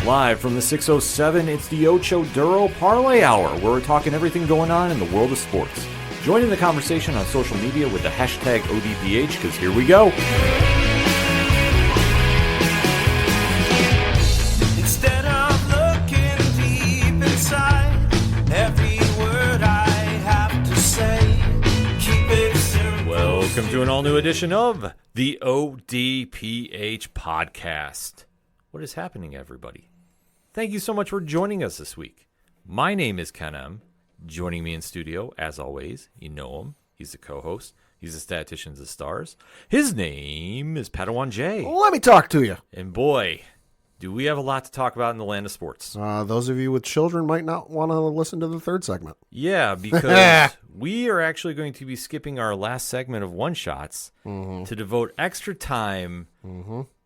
Live from the 607, it's the Ocho Duro Parlay Hour, where we're talking everything going on in the world of sports. Join in the conversation on social media with the hashtag ODPH, because here we go. Instead of looking deep inside, every word I have to say, keep it simple. Welcome to an all-new edition of the ODPH podcast. What is happening, everybody? Thank you so much for joining us this week. My name is Ken M. Joining me in studio, as always, you know him. He's the co-host. He's the statistician of the stars. His name is Padawan J. Let me talk to you. And boy, do we have a lot to talk about in the land of sports. Those of you with children might not want to listen to the third segment. Yeah, because we are actually going to be skipping our last segment of one-shots to devote extra time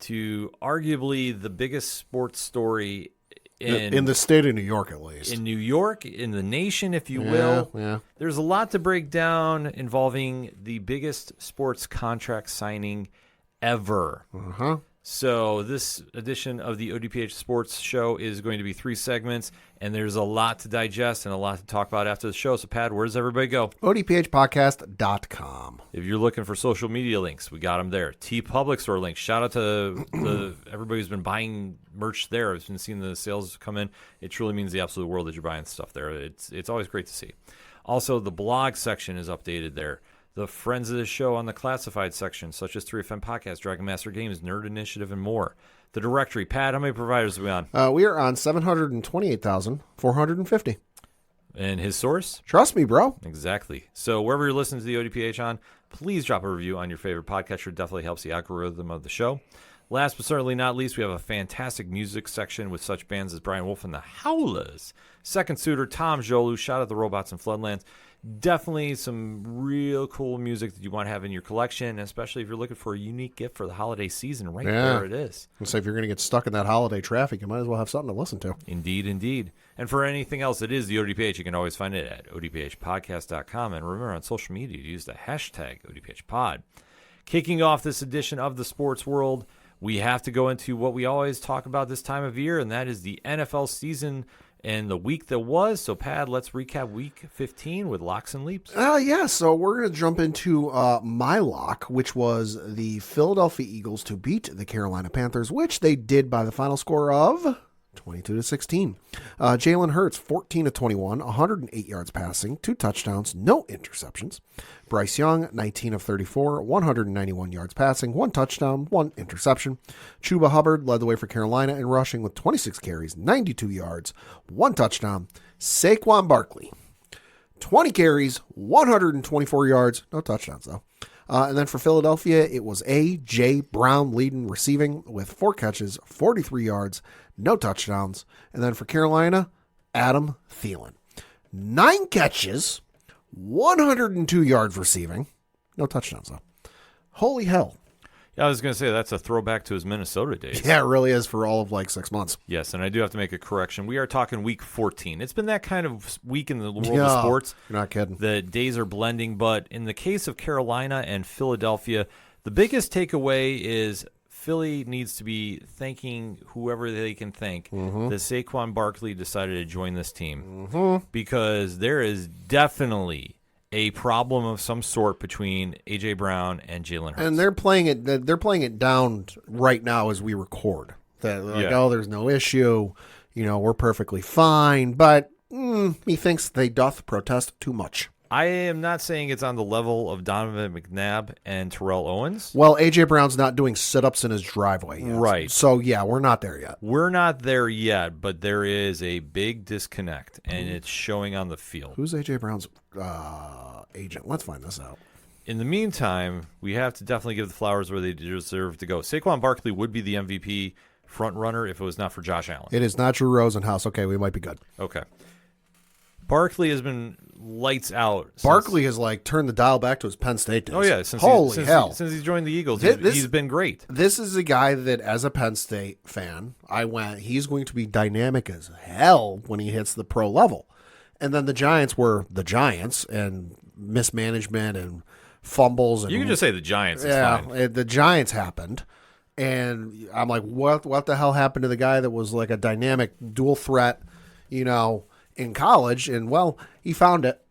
to arguably the biggest sports story in the state of New York, at least. In New York, in the nation, if you will. Yeah. There's a lot to break down involving the biggest sports contract signing ever. So this edition of the ODPH Sports Show is going to be 3 segments, and there's a lot to digest and a lot to talk about after the show. So, Pat, where does everybody go? ODPHpodcast.com. If you're looking for social media links, we got them there. TeePublic Store links. Shout out to everybody who's been buying merch there. I've been seeing the sales come in. It truly means the absolute world that you're buying stuff there. It's always great to see. Also, the blog section is updated there. The friends of the show on the classified section, such as 3FM Podcast, Dragon Master Games, Nerd Initiative, and more. The directory. Pat, how many providers are we on? We are on 728,450. And his source? Trust me, bro. Exactly. So wherever you're listening to the ODPH on, please drop a review on your favorite podcatcher. It definitely helps the algorithm of the show. Last but certainly not least, we have a fantastic music section with such bands as Brian Wolf and the Howlers, Second Suitor, Tom Jolu, Shout Out the Robots and Floodlands. Definitely some real cool music that you want to have in your collection, especially if you're looking for a unique gift for the holiday season. There it is. So if you're going to get stuck in that holiday traffic, you might as well have something to listen to. Indeed, indeed. And for anything else that is the ODPH, you can always find it at odphpodcast.com. And remember, on social media, to use the hashtag ODPHpod. Kicking off this edition of the sports world, we have to go into what we always talk about this time of year, and that is the NFL season and the week that was. So, Pat, let's recap week 15 with locks and leaps. So we're going to jump into my lock, which was the Philadelphia Eagles to beat the Carolina Panthers, which they did by the final score of 22-16. Jalen Hurts, 14 of 21, 108 yards passing, 2 touchdowns, no interceptions. Bryce Young, 19 of 34, 191 yards passing, 1 touchdown, 1 interception. Chuba Hubbard led the way for Carolina in rushing with 26 carries, 92 yards, 1 touchdown. Saquon Barkley, 20 carries, 124 yards, no touchdowns though. And then for Philadelphia, it was A.J. Brown leading receiving with 4 catches, 43 yards, no touchdowns. And then for Carolina, Adam Thielen, 9 catches, 102 yards receiving, no touchdowns though. Holy hell. Yeah, I was going to say that's a throwback to his Minnesota days. Yeah, it really is for all of like 6 months. Yes, and I do have to make a correction. We are talking week 14. It's been that kind of week in the world of sports. You're not kidding. The days are blending, but in the case of Carolina and Philadelphia, the biggest takeaway is Philly needs to be thanking whoever they can thank that Saquon Barkley decided to join this team because there is definitely a problem of some sort between A.J. Brown and Jalen Hurts. And they're playing it down right now as we record. Oh, there's no issue. We're perfectly fine. But he thinks they doth protest too much. I am not saying it's on the level of Donovan McNabb and Terrell Owens. Well, A.J. Brown's not doing sit-ups in his driveway yet. Right. So, yeah, we're not there yet. We're not there yet, but there is a big disconnect, and it's showing on the field. Who's A.J. Brown's agent? Let's find this out. In the meantime, we have to definitely give the flowers where they deserve to go. Saquon Barkley would be the MVP front runner if it was not for Josh Allen. It is not Drew Rosenhaus. Okay, we might be good. Okay. Barkley has been lights out. Barkley has turned the dial back to his Penn State days. Oh yeah, since he's joined the Eagles, he's been great. This is a guy that, as a Penn State fan, he's going to be dynamic as hell when he hits the pro level. And then the Giants were the Giants, and mismanagement and fumbles. And, you can just say the Giants. It's fine. The Giants happened. And I'm like, what the hell happened to the guy that was like a dynamic dual threat, in college? And, well, he found it.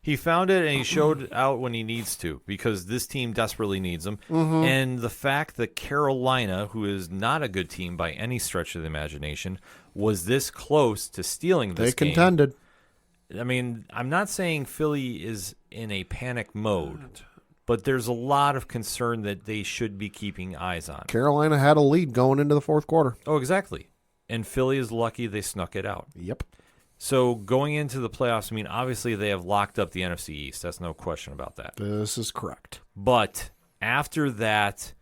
He found it, and he showed out when he needs to because this team desperately needs him. And the fact that Carolina, who is not a good team by any stretch of the imagination, was this close to stealing this game. They contended. I mean, I'm not saying Philly is in a panic mode, but there's a lot of concern that they should be keeping eyes on. Carolina had a lead going into the fourth quarter. Oh, exactly. And Philly is lucky they snuck it out. Yep. So going into the playoffs, I mean, obviously they have locked up the NFC East. That's no question about that. This is correct. But after that,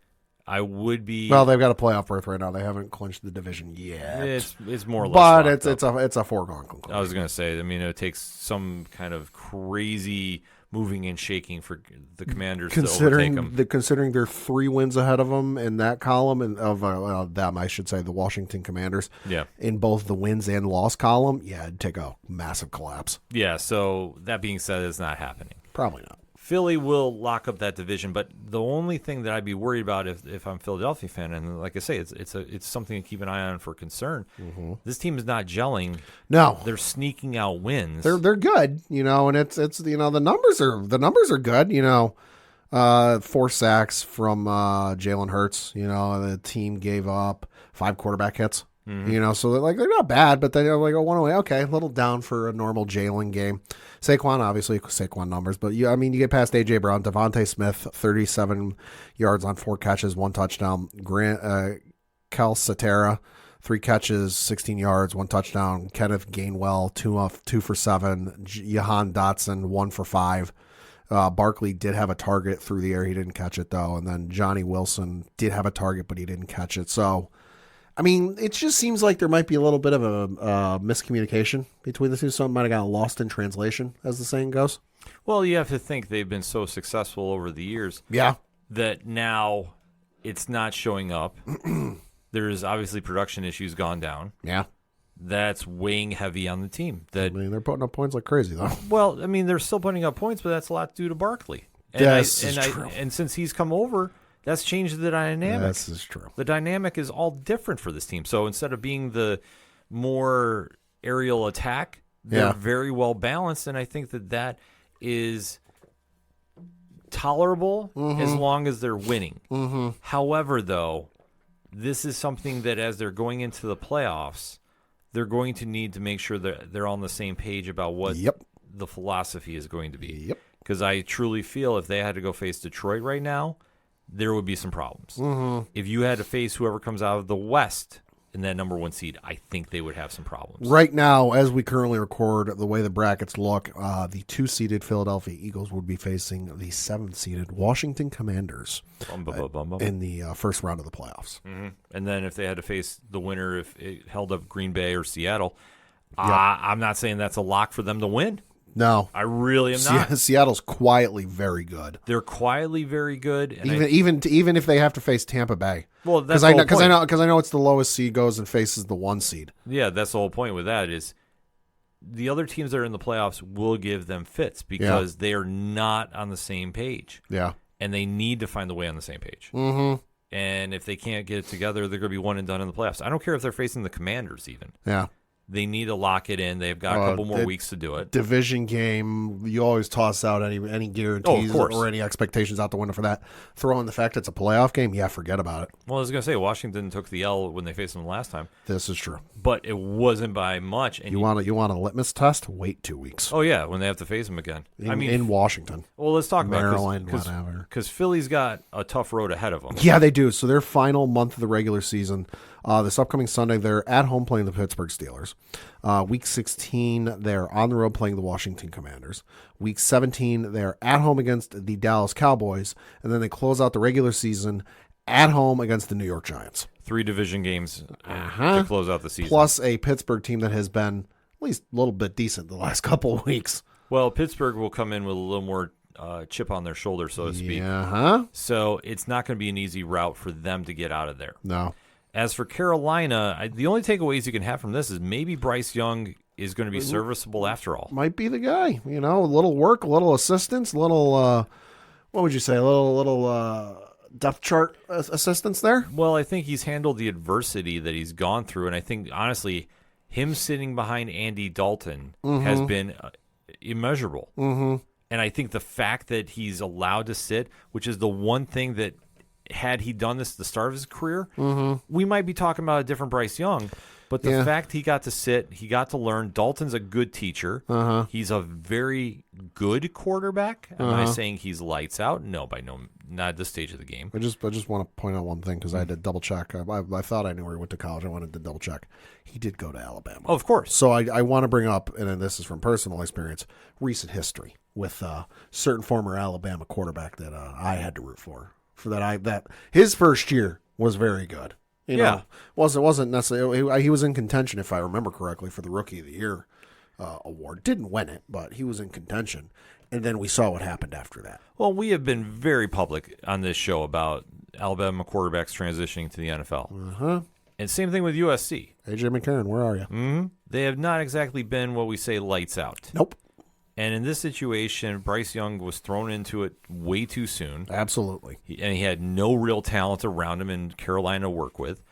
I would be. Well, they've got a playoff berth right now. They haven't clinched the division yet. It's more or less. But locked up. it's a foregone conclusion. I was going to say. I mean, it takes some kind of crazy moving and shaking for the Commanders to overtake them. Considering they're 3 wins ahead of them in that column, and of them, I should say, the Washington Commanders. Yeah. In both the wins and loss column, it'd take a massive collapse. Yeah. So that being said, it's not happening. Probably not. Philly will lock up that division, but the only thing that I'd be worried about if I'm a Philadelphia fan, and like I say, it's something to keep an eye on for concern. This team is not gelling. No, they're sneaking out wins. They're good, and it's the numbers are good. 4 sacks from Jalen Hurts. The team gave up 5 quarterback hits. So they're not bad, but they're like a 1 away. Okay, a little down for a normal Jalen game. Saquon numbers, but you get past AJ Brown, Devontae Smith, 37 yards on 4 catches, 1 touchdown. Kel Satera, 3 catches, 16 yards, 1 touchdown. Kenneth Gainwell, 2 for 7. Jahan Dotson, 1 for 5. Barkley did have a target through the air. He didn't catch it though. And then Johnny Wilson did have a target, but he didn't catch it. So, it just seems like there might be a little bit of a miscommunication between the two. Something might have gotten lost in translation, as the saying goes. Well, you have to think they've been so successful over the years. Yeah. That now it's not showing up. There's obviously production issues gone down. Yeah. That's weighing heavy on the team. They're putting up points like crazy, though. Well, they're still putting up points, but that's a lot due to Barkley. This is true. And since he's come over, that's changed the dynamic. This is true. The dynamic is all different for this team. So instead of being the more aerial attack, they're very well balanced, and I think that is tolerable as long as they're winning. However, though, this is something that as they're going into the playoffs, they're going to need to make sure that they're on the same page about what the philosophy is going to be. Yep. Because I truly feel if they had to go face Detroit right now, there would be some problems. If you had to face whoever comes out of the West in that number 1 seed, I think they would have some problems. Right now, as we currently record, the way the brackets look, the 2-seeded Philadelphia Eagles would be facing the 7th-seeded Washington Commanders in the first round of the playoffs. And then if they had to face the winner, if it held up Green Bay or Seattle, I'm not saying that's a lock for them to win. No, I really am not. Seattle's quietly very good. They're quietly very good, and even if they have to face Tampa Bay. Well, that's because I know it's the lowest seed goes and faces the 1 seed. Yeah, that's the whole point with that is the other teams that are in the playoffs will give them fits because they are not on the same page. Yeah, and they need to find the way on the same page. And if they can't get it together, they're going to be one and done in the playoffs. I don't care if they're facing the Commanders even. Yeah. They need to lock it in. They've got a couple more weeks to do it. Division game, you always toss out any guarantees or any expectations out the window for that. Throw in the fact it's a playoff game, forget about it. Well, I was going to say, Washington took the L when they faced them last time. This is true. But it wasn't by much. And you want a litmus test? Wait 2 weeks. Oh, yeah, when they have to face them again. In Washington. Well, let's talk Maryland, about whatever. Because Philly's got a tough road ahead of them. Yeah, they do. So their final month of the regular season, this upcoming Sunday, they're at home playing the Pittsburgh Steelers. Week 16, they're on the road playing the Washington Commanders. Week 17, they're at home against the Dallas Cowboys. And then they close out the regular season at home against the New York Giants. 3 division games to close out the season. Plus a Pittsburgh team that has been at least a little bit decent the last couple of weeks. Well, Pittsburgh will come in with a little more chip on their shoulder, so to speak. So it's not going to be an easy route for them to get out of there. No. As for Carolina, the only takeaways you can have from this is maybe Bryce Young is going to be serviceable after all. Might be the guy. A little work, a little assistance, a little, what would you say, a little depth chart assistance there. Well, I think he's handled the adversity that he's gone through, and I think, honestly, him sitting behind Andy Dalton has been immeasurable. Mm-hmm. And I think the fact that he's allowed to sit, which is the one thing that, had he done this at the start of his career, we might be talking about a different Bryce Young. But the fact he got to sit, he got to learn. Dalton's a good teacher. He's a very good quarterback. Am I saying he's lights out? No, not at this stage of the game. I just want to point out one thing because I had to double check. I thought I knew where he went to college. I wanted to double check. He did go to Alabama. Oh, of course. So I want to bring up, and this is from personal experience, recent history with a certain former Alabama quarterback that I had to root for that his first year was very good. You know, wasn't necessarily. He was in contention, if I remember correctly, for the Rookie of the Year award. Didn't win it, but he was in contention. And then we saw what happened after that. Well, we have been very public on this show about Alabama quarterbacks transitioning to the NFL. And same thing with USC. AJ McCarron, where are you? They have not exactly been what we say lights out. Nope. And in this situation, Bryce Young was thrown into it way too soon. Absolutely. And he had no real talent around him in Carolina to work with.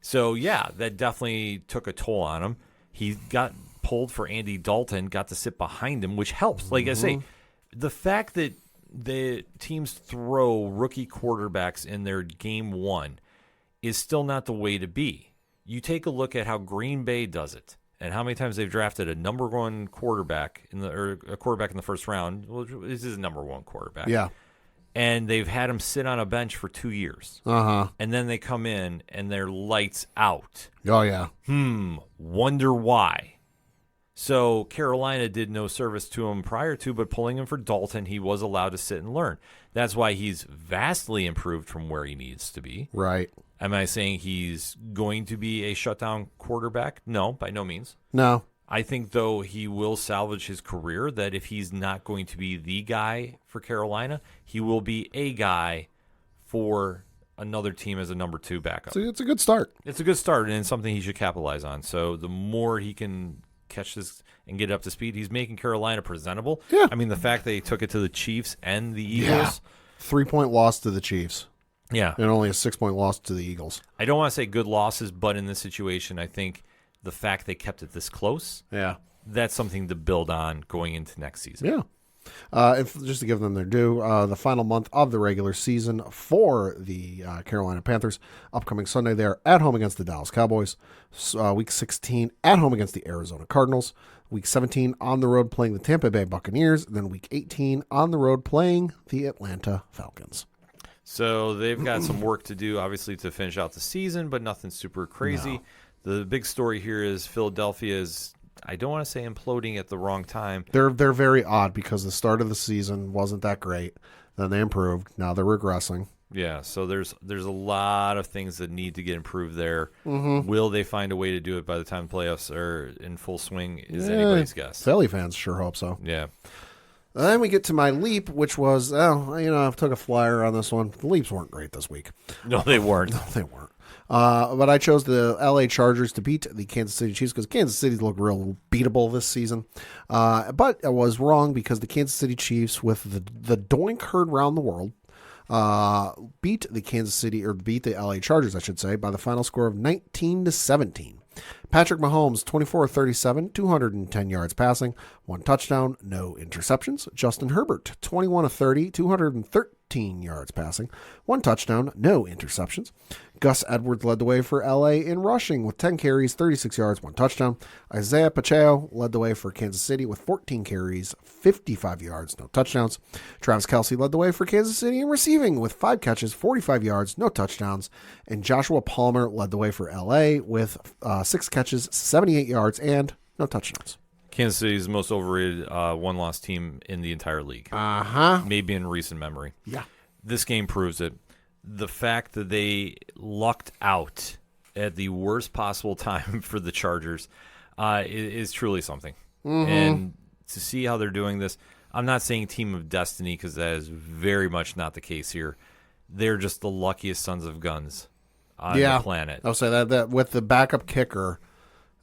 So, yeah, that definitely took a toll on him. He got pulled for Andy Dalton, got to sit behind him, which helps. Like I say, the fact that the teams throw rookie quarterbacks in their game one is still not the way to be. You take a look at how Green Bay does it. And how many times they've drafted a number one quarterback or a quarterback in the first round. Well, this is a number one quarterback. Yeah. And they've had him sit on a bench for 2 years. And then they come in and they're lights out. Oh, yeah. Wonder why. So Carolina did no service to him prior to, but pulling him for Dalton, he was allowed to sit and learn. That's why he's vastly improved from where he needs to be. Right. Am I saying he's going to be a shutdown quarterback? No, by no means. No. I think, though, he will salvage his career, that if he's not going to be the guy for Carolina, he will be a guy for another team as a number 2 backup. So it's a good start. It's a good start, and it's something he should capitalize on. So the more he can catch this and get up to speed, he's making Carolina presentable. Yeah. I mean, the fact that he took it to the Chiefs and the Eagles. 3-point loss to the Chiefs. Yeah. And only a 6-point loss to the Eagles. I don't want to say good losses, but in this situation, I think the fact they kept it this close, that's something to build on going into next season. Yeah. Just to give them their due, the final month of the regular season for the Carolina Panthers, upcoming Sunday, they're at home against the Dallas Cowboys. Week 16 at home against the Arizona Cardinals. Week 17 on the road playing the Tampa Bay Buccaneers. And then Week 18 on the road playing the Atlanta Falcons. So they've got some work to do, obviously, to finish out the season, but nothing super crazy. No. The big story here is Philadelphia is, I don't want to say imploding at the wrong time. They're very odd because the start of the season wasn't that great. Then they improved. Now they're regressing. Yeah, so there's a lot of things that need to get improved there. Will they find a way to do it by the time the playoffs are in full swing is anybody's guess. Philly fans sure hope so. Yeah. Then we get to my leap, which was, I took a flyer on this one. The leaps weren't great this week. No, they weren't. No, they weren't. But I chose the LA Chargers to beat the Kansas City Chiefs because Kansas City look beatable this season. But I was wrong because the Kansas City Chiefs, with the doink heard around the world, beat the LA Chargers, I should say, by the final score of 19-17. Patrick Mahomes, 24-37, 210 yards passing, 1 touchdown, no interceptions. Justin Herbert, 21-30, 213 yards passing, 1 touchdown, no interceptions. Gus Edwards led the way for LA in rushing with 10 carries, 36 yards, 1 touchdown. Isaiah Pacheco led the way for Kansas City with 14 carries, 55 yards, no touchdowns. Travis Kelce led the way for Kansas City in receiving with 5 catches, 45 yards, no touchdowns. And Joshua Palmer led the way for LA with 6 catches, 78 yards, and no touchdowns. Kansas City is the most overrated one-loss team in the entire league. Maybe in recent memory. Yeah. This game proves it. The fact that they lucked out at the worst possible time for the Chargers is truly something. And to see how they're doing this, I'm not saying team of destiny because that is very much not the case here. They're just the luckiest sons of guns on the planet. I'll say that with the backup kicker,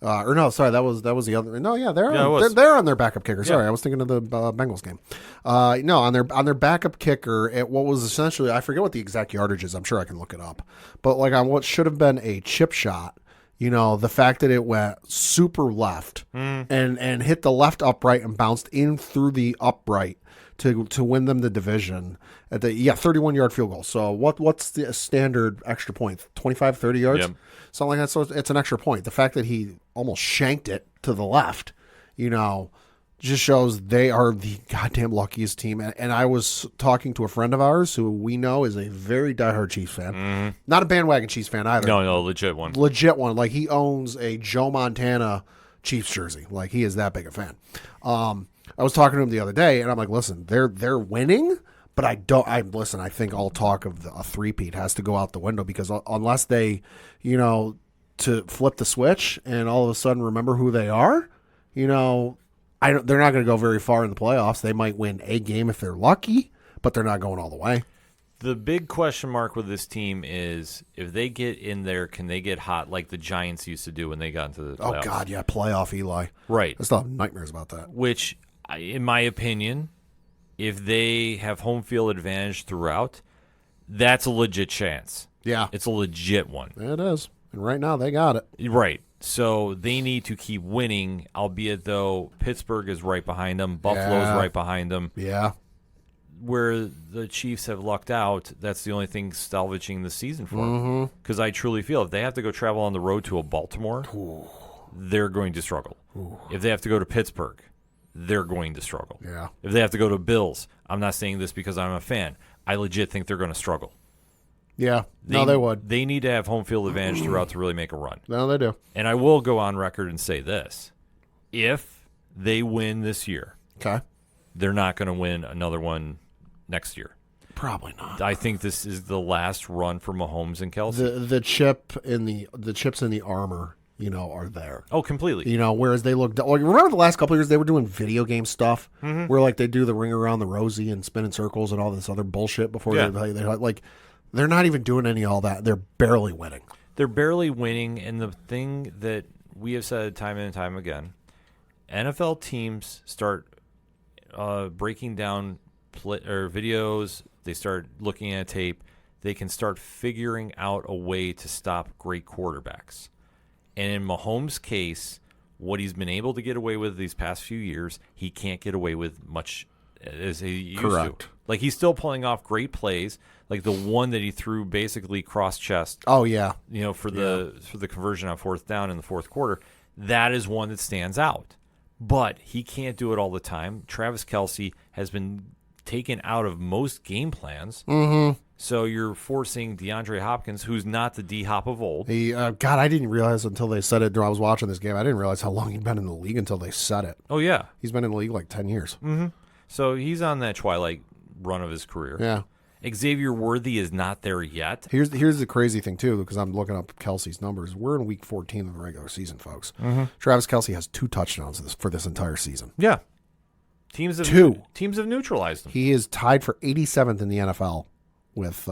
Or no, sorry, that was the other. No, yeah, Yeah, it was. they're on their backup kicker. Sorry, Yeah. I was thinking of the Bengals game. No, on their backup kicker, at what was essentially, I forget what the exact yardage is. I'm sure I can look it up. But like on what should have been a chip shot, the fact that it went super left and hit the left upright and bounced in through the upright to win them the division at the 31-yard field goal. So what's the standard extra point? 25, 30 yards? Yep. Something like that. So it's an extra point. The fact that he almost shanked it to the left, just shows they are the goddamn luckiest team. And I was talking to a friend of ours who we know is a very diehard Chiefs fan. Not a bandwagon Chiefs fan either. No, legit one. Legit one. Like he owns a Joe Montana Chiefs jersey. Like he is that big a fan. I was talking to him the other day, and I'm like, listen, they're winning, but I think all talk of a three-peat has to go out the window because unless they, to flip the switch and all of a sudden remember who they are, they're not going to go very far in the playoffs. They might win a game if they're lucky, but they're not going all the way. The big question mark with this team is if they get in there, can they get hot like the Giants used to do when they got into the playoffs? Oh, God, yeah, playoff Eli. Right. I still have nightmares about that. Which, in my opinion, if they have home field advantage throughout, that's a legit chance. Yeah. It's a legit one. It is. And right now they got it. Right. So they need to keep winning, albeit though Pittsburgh is right behind them, Buffalo's right behind them. Yeah. Where the Chiefs have lucked out, that's the only thing salvaging the season for them. Because I truly feel if they have to go travel on the road to a Baltimore, they're going to struggle. If they have to go to Pittsburgh, they're going to struggle. Yeah. If they have to go to Bills, I'm not saying this because I'm a fan. I legit think they're going to struggle. Yeah. No, they would. They need to have home field advantage throughout to really make a run. No, they do. And I will go on record and say this. If they win this year, Okay. they're not going to win another one next year. Probably not. I think this is the last run for Mahomes and Kelsey. The chips in the armor, are there. Oh, completely. Whereas they look. Like, remember the last couple of years they were doing video game stuff where like they do the ring around the rosy and spin in circles and all this other bullshit before they like they're not even doing any of all that. They're barely winning. They're barely winning, and the thing that we have said time and time again, NFL teams start breaking down videos. They start looking at tape. They can start figuring out a way to stop great quarterbacks. And in Mahomes' case, what he's been able to get away with these past few years, he can't get away with much as he used Correct. to. Like he's still pulling off great plays, like the one that he threw basically cross chest. Oh yeah. For the conversion on fourth down in the fourth quarter. That is one that stands out. But he can't do it all the time. Travis Kelce has been taken out of most game plans. So you're forcing DeAndre Hopkins, who's not the D-Hop of old. God, I didn't realize until they said it. I was watching this game. I didn't realize how long he'd been in the league until they said it. Oh, yeah. He's been in the league like 10 years. So he's on that twilight run of his career. Yeah. Xavier Worthy is not there yet. Here's the crazy thing, too, because I'm looking up Kelsey's numbers. We're in week 14 of the regular season, folks. Travis Kelce has 2 touchdowns for this entire season. Yeah. Teams have neutralized him. He is tied for 87th in the NFL with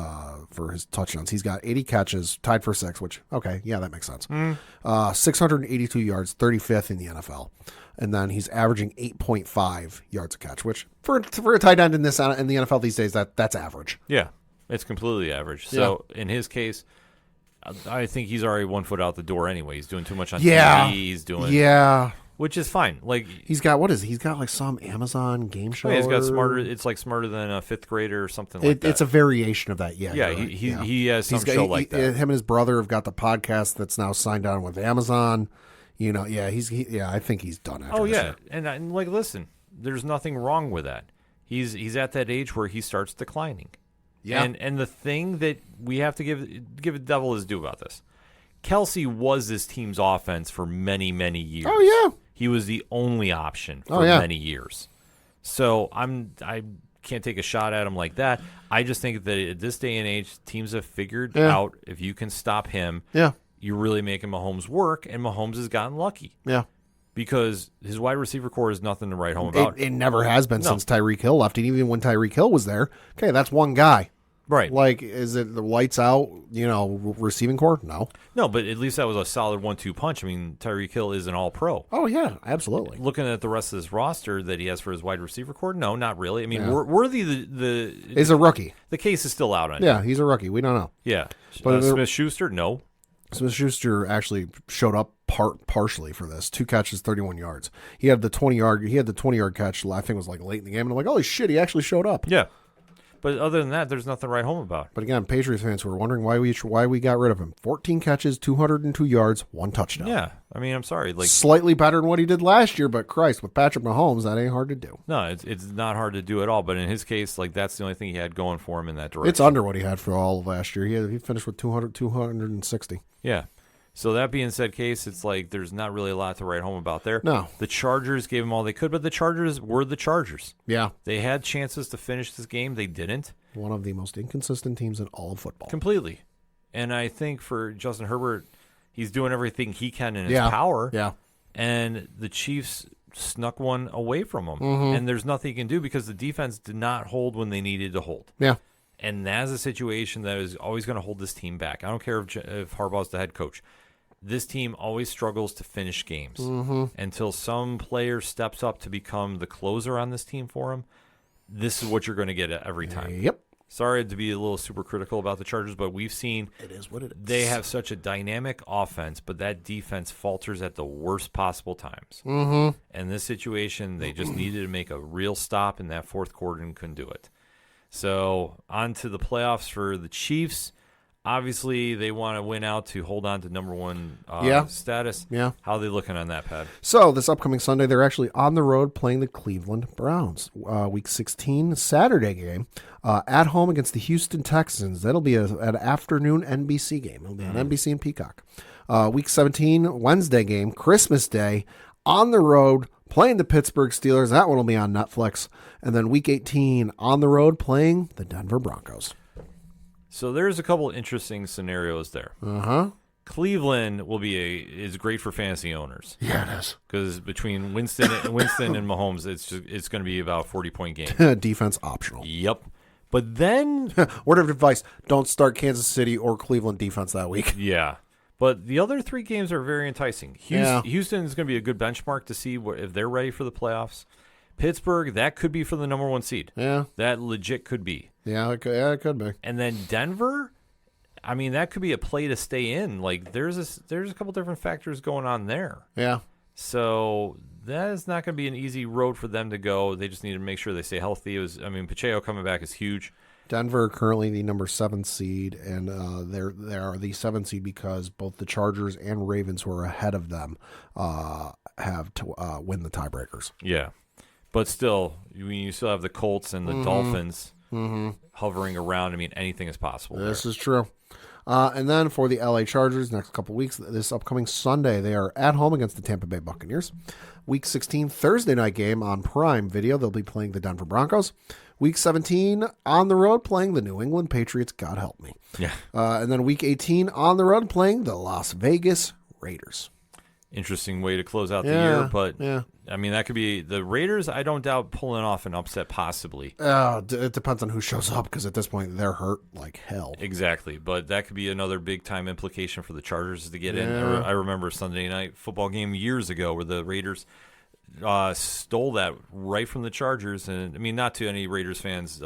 for his touchdowns. He's got 80 catches, tied for 6, which, okay, yeah, that makes sense. 682 yards, 35th in the NFL. And then he's averaging 8.5 yards a catch, which for a tight end in the NFL these days, that's average. Yeah, it's completely average. So in his case, I think he's already 1 foot out the door anyway. He's doing too much on TV. He's doing which is fine. Like he's got he's got like some Amazon game show. He's got smarter. It's like smarter than a 5th grader or something like that. It's a variation of that. Yeah. Yeah. Right. He has some show like that. Him and his brother have got the podcast that's now signed on with Amazon. I think he's done after this year. And like, listen, there's nothing wrong with that. He's at that age where he starts declining. Yeah. And the thing that we have to give the devil his due about this, Kelsey was this team's offense for many, many years. Oh yeah. He was the only option for many years. So I can't take a shot at him like that. I just think that at this day and age, teams have figured out if you can stop him, you're really making Mahomes work, and Mahomes has gotten lucky. Yeah. Because his wide receiver core is nothing to write home about. It never has been since Tyreek Hill left. And even when Tyreek Hill was there, okay, that's one guy. Right. Like, is it the lights out, receiving core? No. No, but at least that was a solid 1-2 punch. I mean, Tyreek Hill is an all-pro. Oh, yeah, absolutely. Looking at the rest of his roster that he has for his wide receiver core, no, not really. I mean, Worthy, He's a rookie. the case is still out on him. Yeah, he's a rookie. We don't know. Yeah. But Smith-Schuster, no. Smith-Schuster actually showed up partially for this. 2 catches, 31 yards. He had the 20-yard catch, I think it was like late in the game, and I'm like, holy shit, he actually showed up. Yeah. But other than that, there's nothing to write home about. But again, Patriots fans were wondering why we got rid of him. 14 catches, 202 yards, 1 touchdown. Yeah. I mean, I'm sorry. Slightly better than what he did last year, but Christ, with Patrick Mahomes, that ain't hard to do. No, it's not hard to do at all. But in his case, that's the only thing he had going for him in that direction. It's under what he had for all of last year. He finished with 260. Yeah. So that being said, Case, it's like there's not really a lot to write home about there. No. The Chargers gave them all they could, but the Chargers were the Chargers. Yeah. They had chances to finish this game. They didn't. One of the most inconsistent teams in all of football. Completely. And I think for Justin Herbert, he's doing everything he can in his power. Yeah. And the Chiefs snuck one away from him. And there's nothing he can do because the defense did not hold when they needed to hold. Yeah. And that's a situation that is always going to hold this team back. I don't care if Harbaugh's the head coach. This team always struggles to finish games until some player steps up to become the closer on this team for him. This is what you're going to get every time. Yep. Sorry to be a little super critical about the Chargers, but we've seen it is what it is. They have such a dynamic offense, but that defense falters at the worst possible times. And this situation, they just needed to make a real stop in that fourth quarter and couldn't do it. So on to the playoffs for the Chiefs. Obviously, they want to win out to hold on to number one status. Yeah. How are they looking on that, Pat? So this upcoming Sunday, they're actually on the road playing the Cleveland Browns. Week 16, Saturday game, at home against the Houston Texans. That'll be an afternoon NBC game. It'll be on NBC and Peacock. Week 17, Wednesday game, Christmas Day, on the road playing the Pittsburgh Steelers. That one will be on Netflix. And then Week 18, on the road playing the Denver Broncos. So there's a couple interesting scenarios there. Cleveland is great for fantasy owners. Yeah, it is. Because between Winston and Mahomes, it's going to be about a 40-point game. Defense optional. Yep. But then word of advice: don't start Kansas City or Cleveland defense that week. Yeah. But the other 3 games are very enticing. Houston is going to be a good benchmark to see if they're ready for the playoffs. Pittsburgh, that could be for the number 1 seed. Yeah. That legit could be. Yeah, it could be. And then Denver, I mean, that could be a play to stay in. Like, there's a couple different factors going on there. Yeah. So that is not going to be an easy road for them to go. They just need to make sure they stay healthy. Pacheco coming back is huge. Denver currently the number 7 seed, and they are the 7 seed because both the Chargers and Ravens, who are ahead of them, have to win the tiebreakers. Yeah. But still, you still have the Colts and the Dolphins hovering around. I mean, anything is possible. This is true. And then for the LA Chargers, next couple weeks, this upcoming Sunday, they are at home against the Tampa Bay Buccaneers. Week 16, Thursday night game on Prime Video. They'll be playing the Denver Broncos. Week 17, on the road, playing the New England Patriots. God help me. Yeah. And then week 18, on the road, playing the Las Vegas Raiders. Interesting way to close out the year, but yeah. I mean, that could be the Raiders. I don't doubt pulling off an upset, possibly. It depends on who shows up because at this point they're hurt like hell. Exactly, but that could be another big time implication for the Chargers to get in. I remember a Sunday night football game years ago where the Raiders stole that right from the Chargers, and I mean, not to any Raiders fans'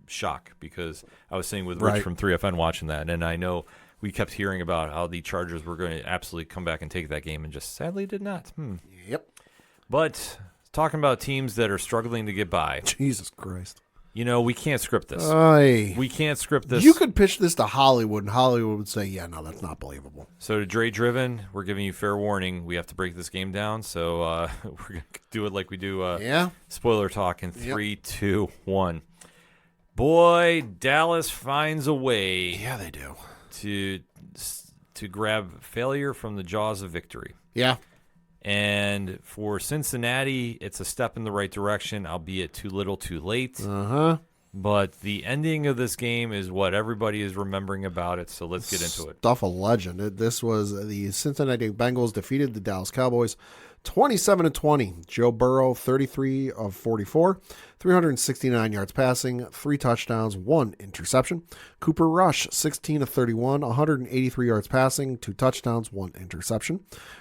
shock, because I was sitting with Rich from 3FN watching that, and I know we kept hearing about how the Chargers were going to absolutely come back and take that game, and just sadly did not. Yep. But talking about teams that are struggling to get by. Jesus Christ. We can't script this. We can't script this. You could pitch this to Hollywood, and Hollywood would say, yeah, no, that's not believable. So to Dre Driven, we're giving you fair warning. We have to break this game down, so we're going to do it like we do spoiler talk in 3, 2, 1. Boy, Dallas finds a way. Yeah, they do. To grab failure from the jaws of victory. Yeah. And for Cincinnati, it's a step in the right direction, albeit too little too late. But the ending of this game is what everybody is remembering about it, so let's get into it. Stuff a legend. This was the Cincinnati Bengals defeated the Dallas Cowboys 27-20. Joe Burrow, 33 of 44, 369 yards passing, 3 touchdowns, 1 interception. Cooper Rush, 16 of 31, 183 yards passing, 2 touchdowns, 1 interception.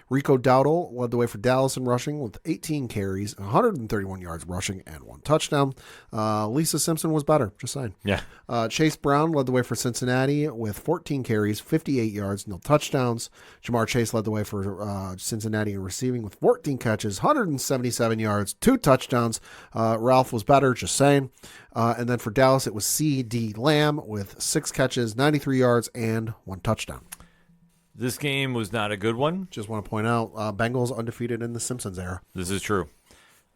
Rico Dowdle led the way for Dallas in rushing with 18 carries, 131 yards rushing, and 1 touchdown. Lisa Simpson was better, just saying. Yeah. Chase Brown led the way for Cincinnati with 14 carries, 58 yards, no touchdowns. Jamar Chase led the way for Cincinnati in receiving with 14 catches, 177 yards, 2 touchdowns. Ralph was better, just saying. And then for Dallas, it was C.D. Lamb with 6 catches, 93 yards, and 1 touchdown. This game was not a good one. Just want to point out, Bengals undefeated in the Simpsons era. This is true.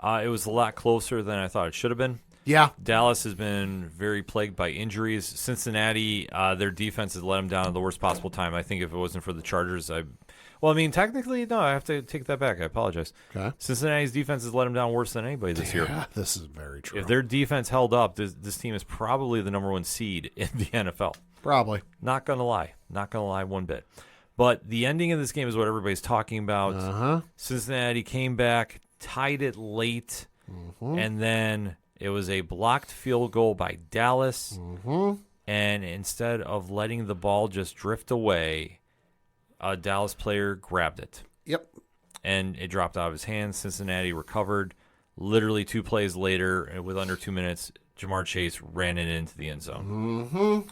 It was a lot closer than I thought it should have been. Yeah. Dallas has been very plagued by injuries. Cincinnati, their defense has let them down at the worst possible time. I think if it wasn't for the Chargers, technically, no, I have to take that back. I apologize. Okay. Cincinnati's defense has let them down worse than anybody this year. Yeah, this is very true. If their defense held up, this team is probably the number 1 seed in the NFL. Probably. Not going to lie. Not going to lie one bit. But the ending of this game is what everybody's talking about. Uh-huh. Cincinnati came back, tied it late, and then it was a blocked field goal by Dallas. And instead of letting the ball just drift away, a Dallas player grabbed it. Yep. And it dropped out of his hands. Cincinnati recovered. Literally 2 plays later, with under 2 minutes, Jamar Chase ran it into the end zone.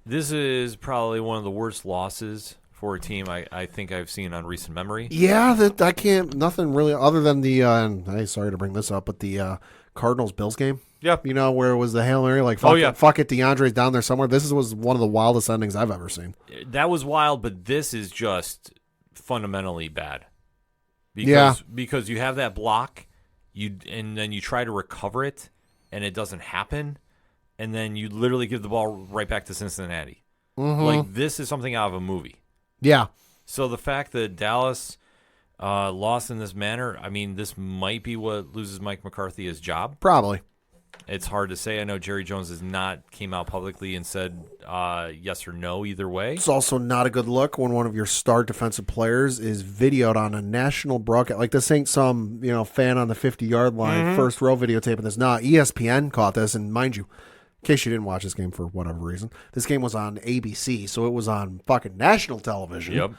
This is probably one of the worst losses for a team I think I've seen on recent memory. Yeah, I can't, nothing really, other than the, and sorry to bring this up, but the Cardinals-Bills game. Yep. You know, where it was the Hail Mary, like, fuck it, DeAndre's down there somewhere. This was one of the wildest endings I've ever seen. That was wild, but this is just fundamentally bad. Because you have that block, and then you try to recover it, and it doesn't happen, and then you literally give the ball right back to Cincinnati. Like, this is something out of a movie. Yeah. So the fact that Dallas lost in this manner, I mean, this might be what loses Mike McCarthy his job. Probably. It's hard to say. I know Jerry Jones has not came out publicly and said yes or no either way. It's also not a good look when one of your star defensive players is videoed on a national broadcast. Like, this ain't some, fan on the 50-yard line, first row videotaping this. Nah, ESPN caught this, and mind you, in case you didn't watch this game for whatever reason, this game was on ABC, so it was on fucking national television. Yep.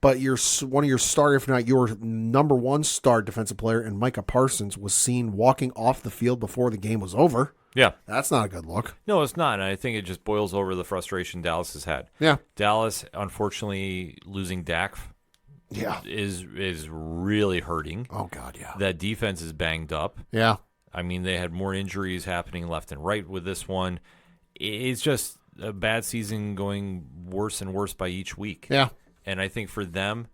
But one of your star, if not your number 1 star defensive player, and Micah Parsons, was seen walking off the field before the game was over. Yeah. That's not a good look. No, it's not. And I think it just boils over the frustration Dallas has had. Yeah. Dallas, unfortunately, losing Dak is really hurting. Oh, God, yeah. That defense is banged up. Yeah. I mean, they had more injuries happening left and right with this one. It's just a bad season going worse and worse by each week. Yeah. And I think for them,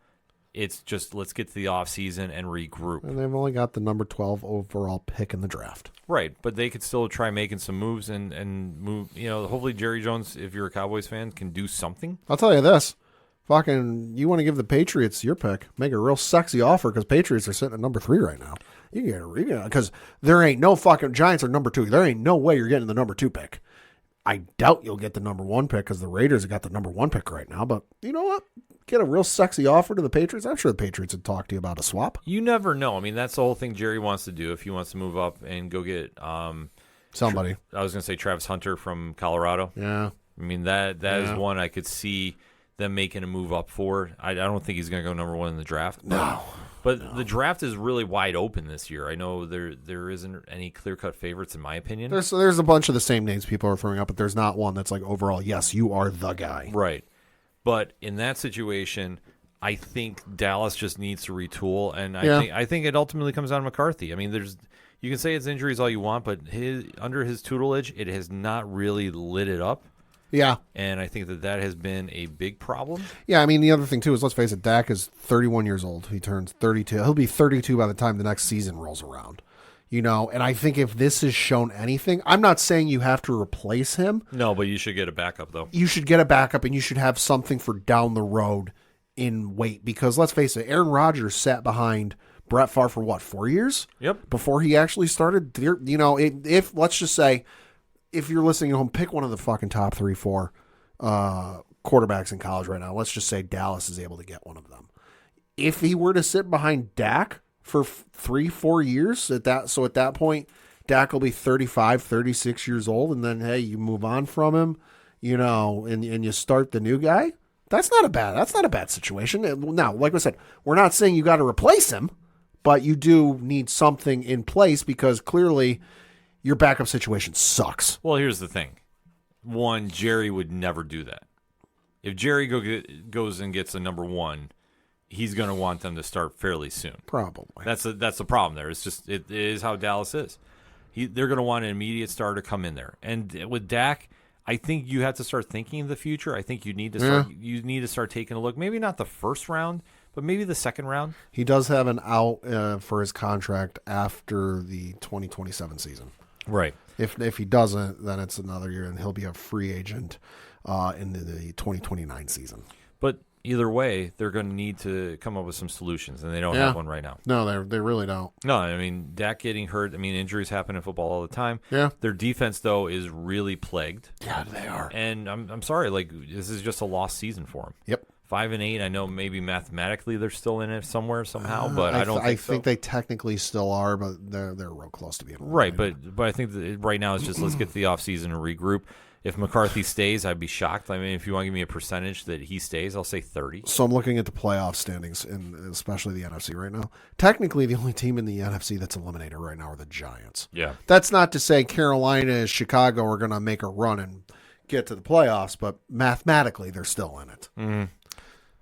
it's just let's get to the offseason and regroup. And they've only got the number 12 overall pick in the draft. Right, but they could still try making some moves and move. Hopefully Jerry Jones, if you're a Cowboys fan, can do something. I'll tell you this. Fucking, you want to give the Patriots your pick, make a real sexy offer, because Patriots are sitting at number 3 right now. You can get it, because there ain't no fucking Giants are number 2. There ain't no way you're getting the number 2 pick. I doubt you'll get the number 1 pick because the Raiders have got the number 1 pick right now. But you know what? Get a real sexy offer to the Patriots. I'm sure the Patriots would talk to you about a swap. You never know. I mean, that's the whole thing Jerry wants to do. If he wants to move up and go get somebody, I was going to say Travis Hunter from Colorado. Yeah. I mean, that is one I could see them making a move up for. I don't think he's going to go number 1 in the draft. But the draft is really wide open this year. I know there isn't any clear-cut favorites in my opinion. There's a bunch of the same names people are throwing up, but there's not one that's like overall, yes, you are the guy. Right. But in that situation, I think Dallas just needs to retool, and I think it ultimately comes down to McCarthy. I mean, you can say it's injuries all you want, but under his tutelage, it has not really lit it up. Yeah. And I think that has been a big problem. Yeah, I mean, the other thing, too, is let's face it, Dak is 31 years old. He turns 32. He'll be 32 by the time the next season rolls around. And I think if this has shown anything, I'm not saying you have to replace him. No, but you should get a backup, though. You should get a backup, and you should have something for down the road in weight. Because let's face it, Aaron Rodgers sat behind Brett Favre for what, 4 years? Yep. Before he actually started. If let's just say, if you're listening at home, pick one of the fucking top 3-4 quarterbacks in college right now. Let's just say Dallas is able to get one of them. If he were to sit behind Dak for 3-4 years, at that point, Dak will be 35, 36 years old, and then, hey, you move on from him, and you start the new guy. That's not a bad situation. Now, like I said, we're not saying you got to replace him, but you do need something in place because clearly your backup situation sucks. Well, here's the thing. One, Jerry would never do that. If Jerry goes and gets a number one, he's going to want them to start fairly soon. Probably. That's the problem there. It's just it is how Dallas is. They're going to want an immediate starter to come in there. And with Dak, I think you have to start thinking of the future. I think you need to start taking a look. Maybe not the first round, but maybe the second round. He does have an out for his contract after the 2027 season. Right. If he doesn't, then it's another year, and he'll be a free agent in the 2029 season. But either way, they're going to need to come up with some solutions, and they don't have one right now. No, they really don't. No, I mean, Dak getting hurt, injuries happen in football all the time. Yeah. Their defense, though, is really plagued. Yeah, they are. And I'm sorry, this is just a lost season for them. Yep. 5-8. I know maybe mathematically they're still in it somewhere somehow, but I don't think so. I think they technically still are, but they're real close to being right. But I think that right now it's just let's get to the offseason and regroup. If McCarthy stays, I'd be shocked. If you want to give me a percentage that he stays, I'll say 30. So I'm looking at the playoff standings, and especially the NFC right now. Technically, the only team in the NFC that's eliminated right now are the Giants. Yeah. That's not to say Carolina and Chicago are going to make a run and get to the playoffs, but mathematically, they're still in it. Mm-hmm.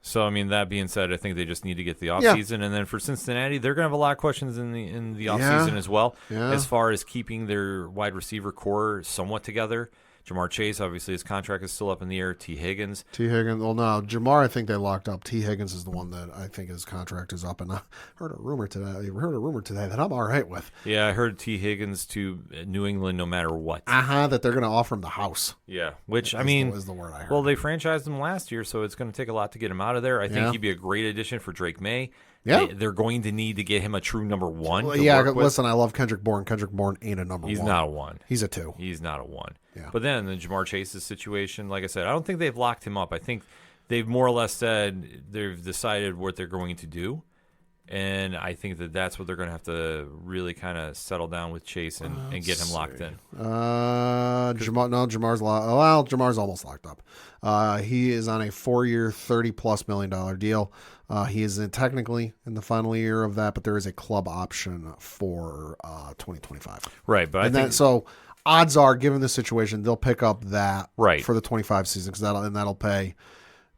So, that being said, I think they just need to get the offseason. And then for Cincinnati, they're going to have a lot of questions in the offseason as well, as far as keeping their wide receiver core somewhat together. Jamar Chase, obviously, his contract is still up in the air. T. Higgins. Well, no, Jamar, I think they locked up. T. Higgins is the one that I think his contract is up. And I heard a rumor today that I'm all right with. Yeah, I heard T. Higgins to New England no matter what. That they're going to offer him the house. Yeah, which, is the word I heard. Well, they franchised him last year, so it's going to take a lot to get him out of there. I think he'd be a great addition for Drake May. Yeah. They're going to need to get him a true number one. Well, listen, I love Kendrick Bourne. Kendrick Bourne ain't a number one. He's not a one. He's a two. He's not a one. Yeah. But then the Jamar Chase's situation, like I said, I don't think they've locked him up. I think they've more or less said they've decided what they're going to do. And I think that's what they're going to have to really kind of settle down with Chase and get him locked in. Jamar's almost locked up. He is on a 4-year, $30+ million deal. He is technically in the final year of that, but there is a club option for 2025. Right, but so odds are, given the situation, they'll pick up that right for the 25 season because that'll pay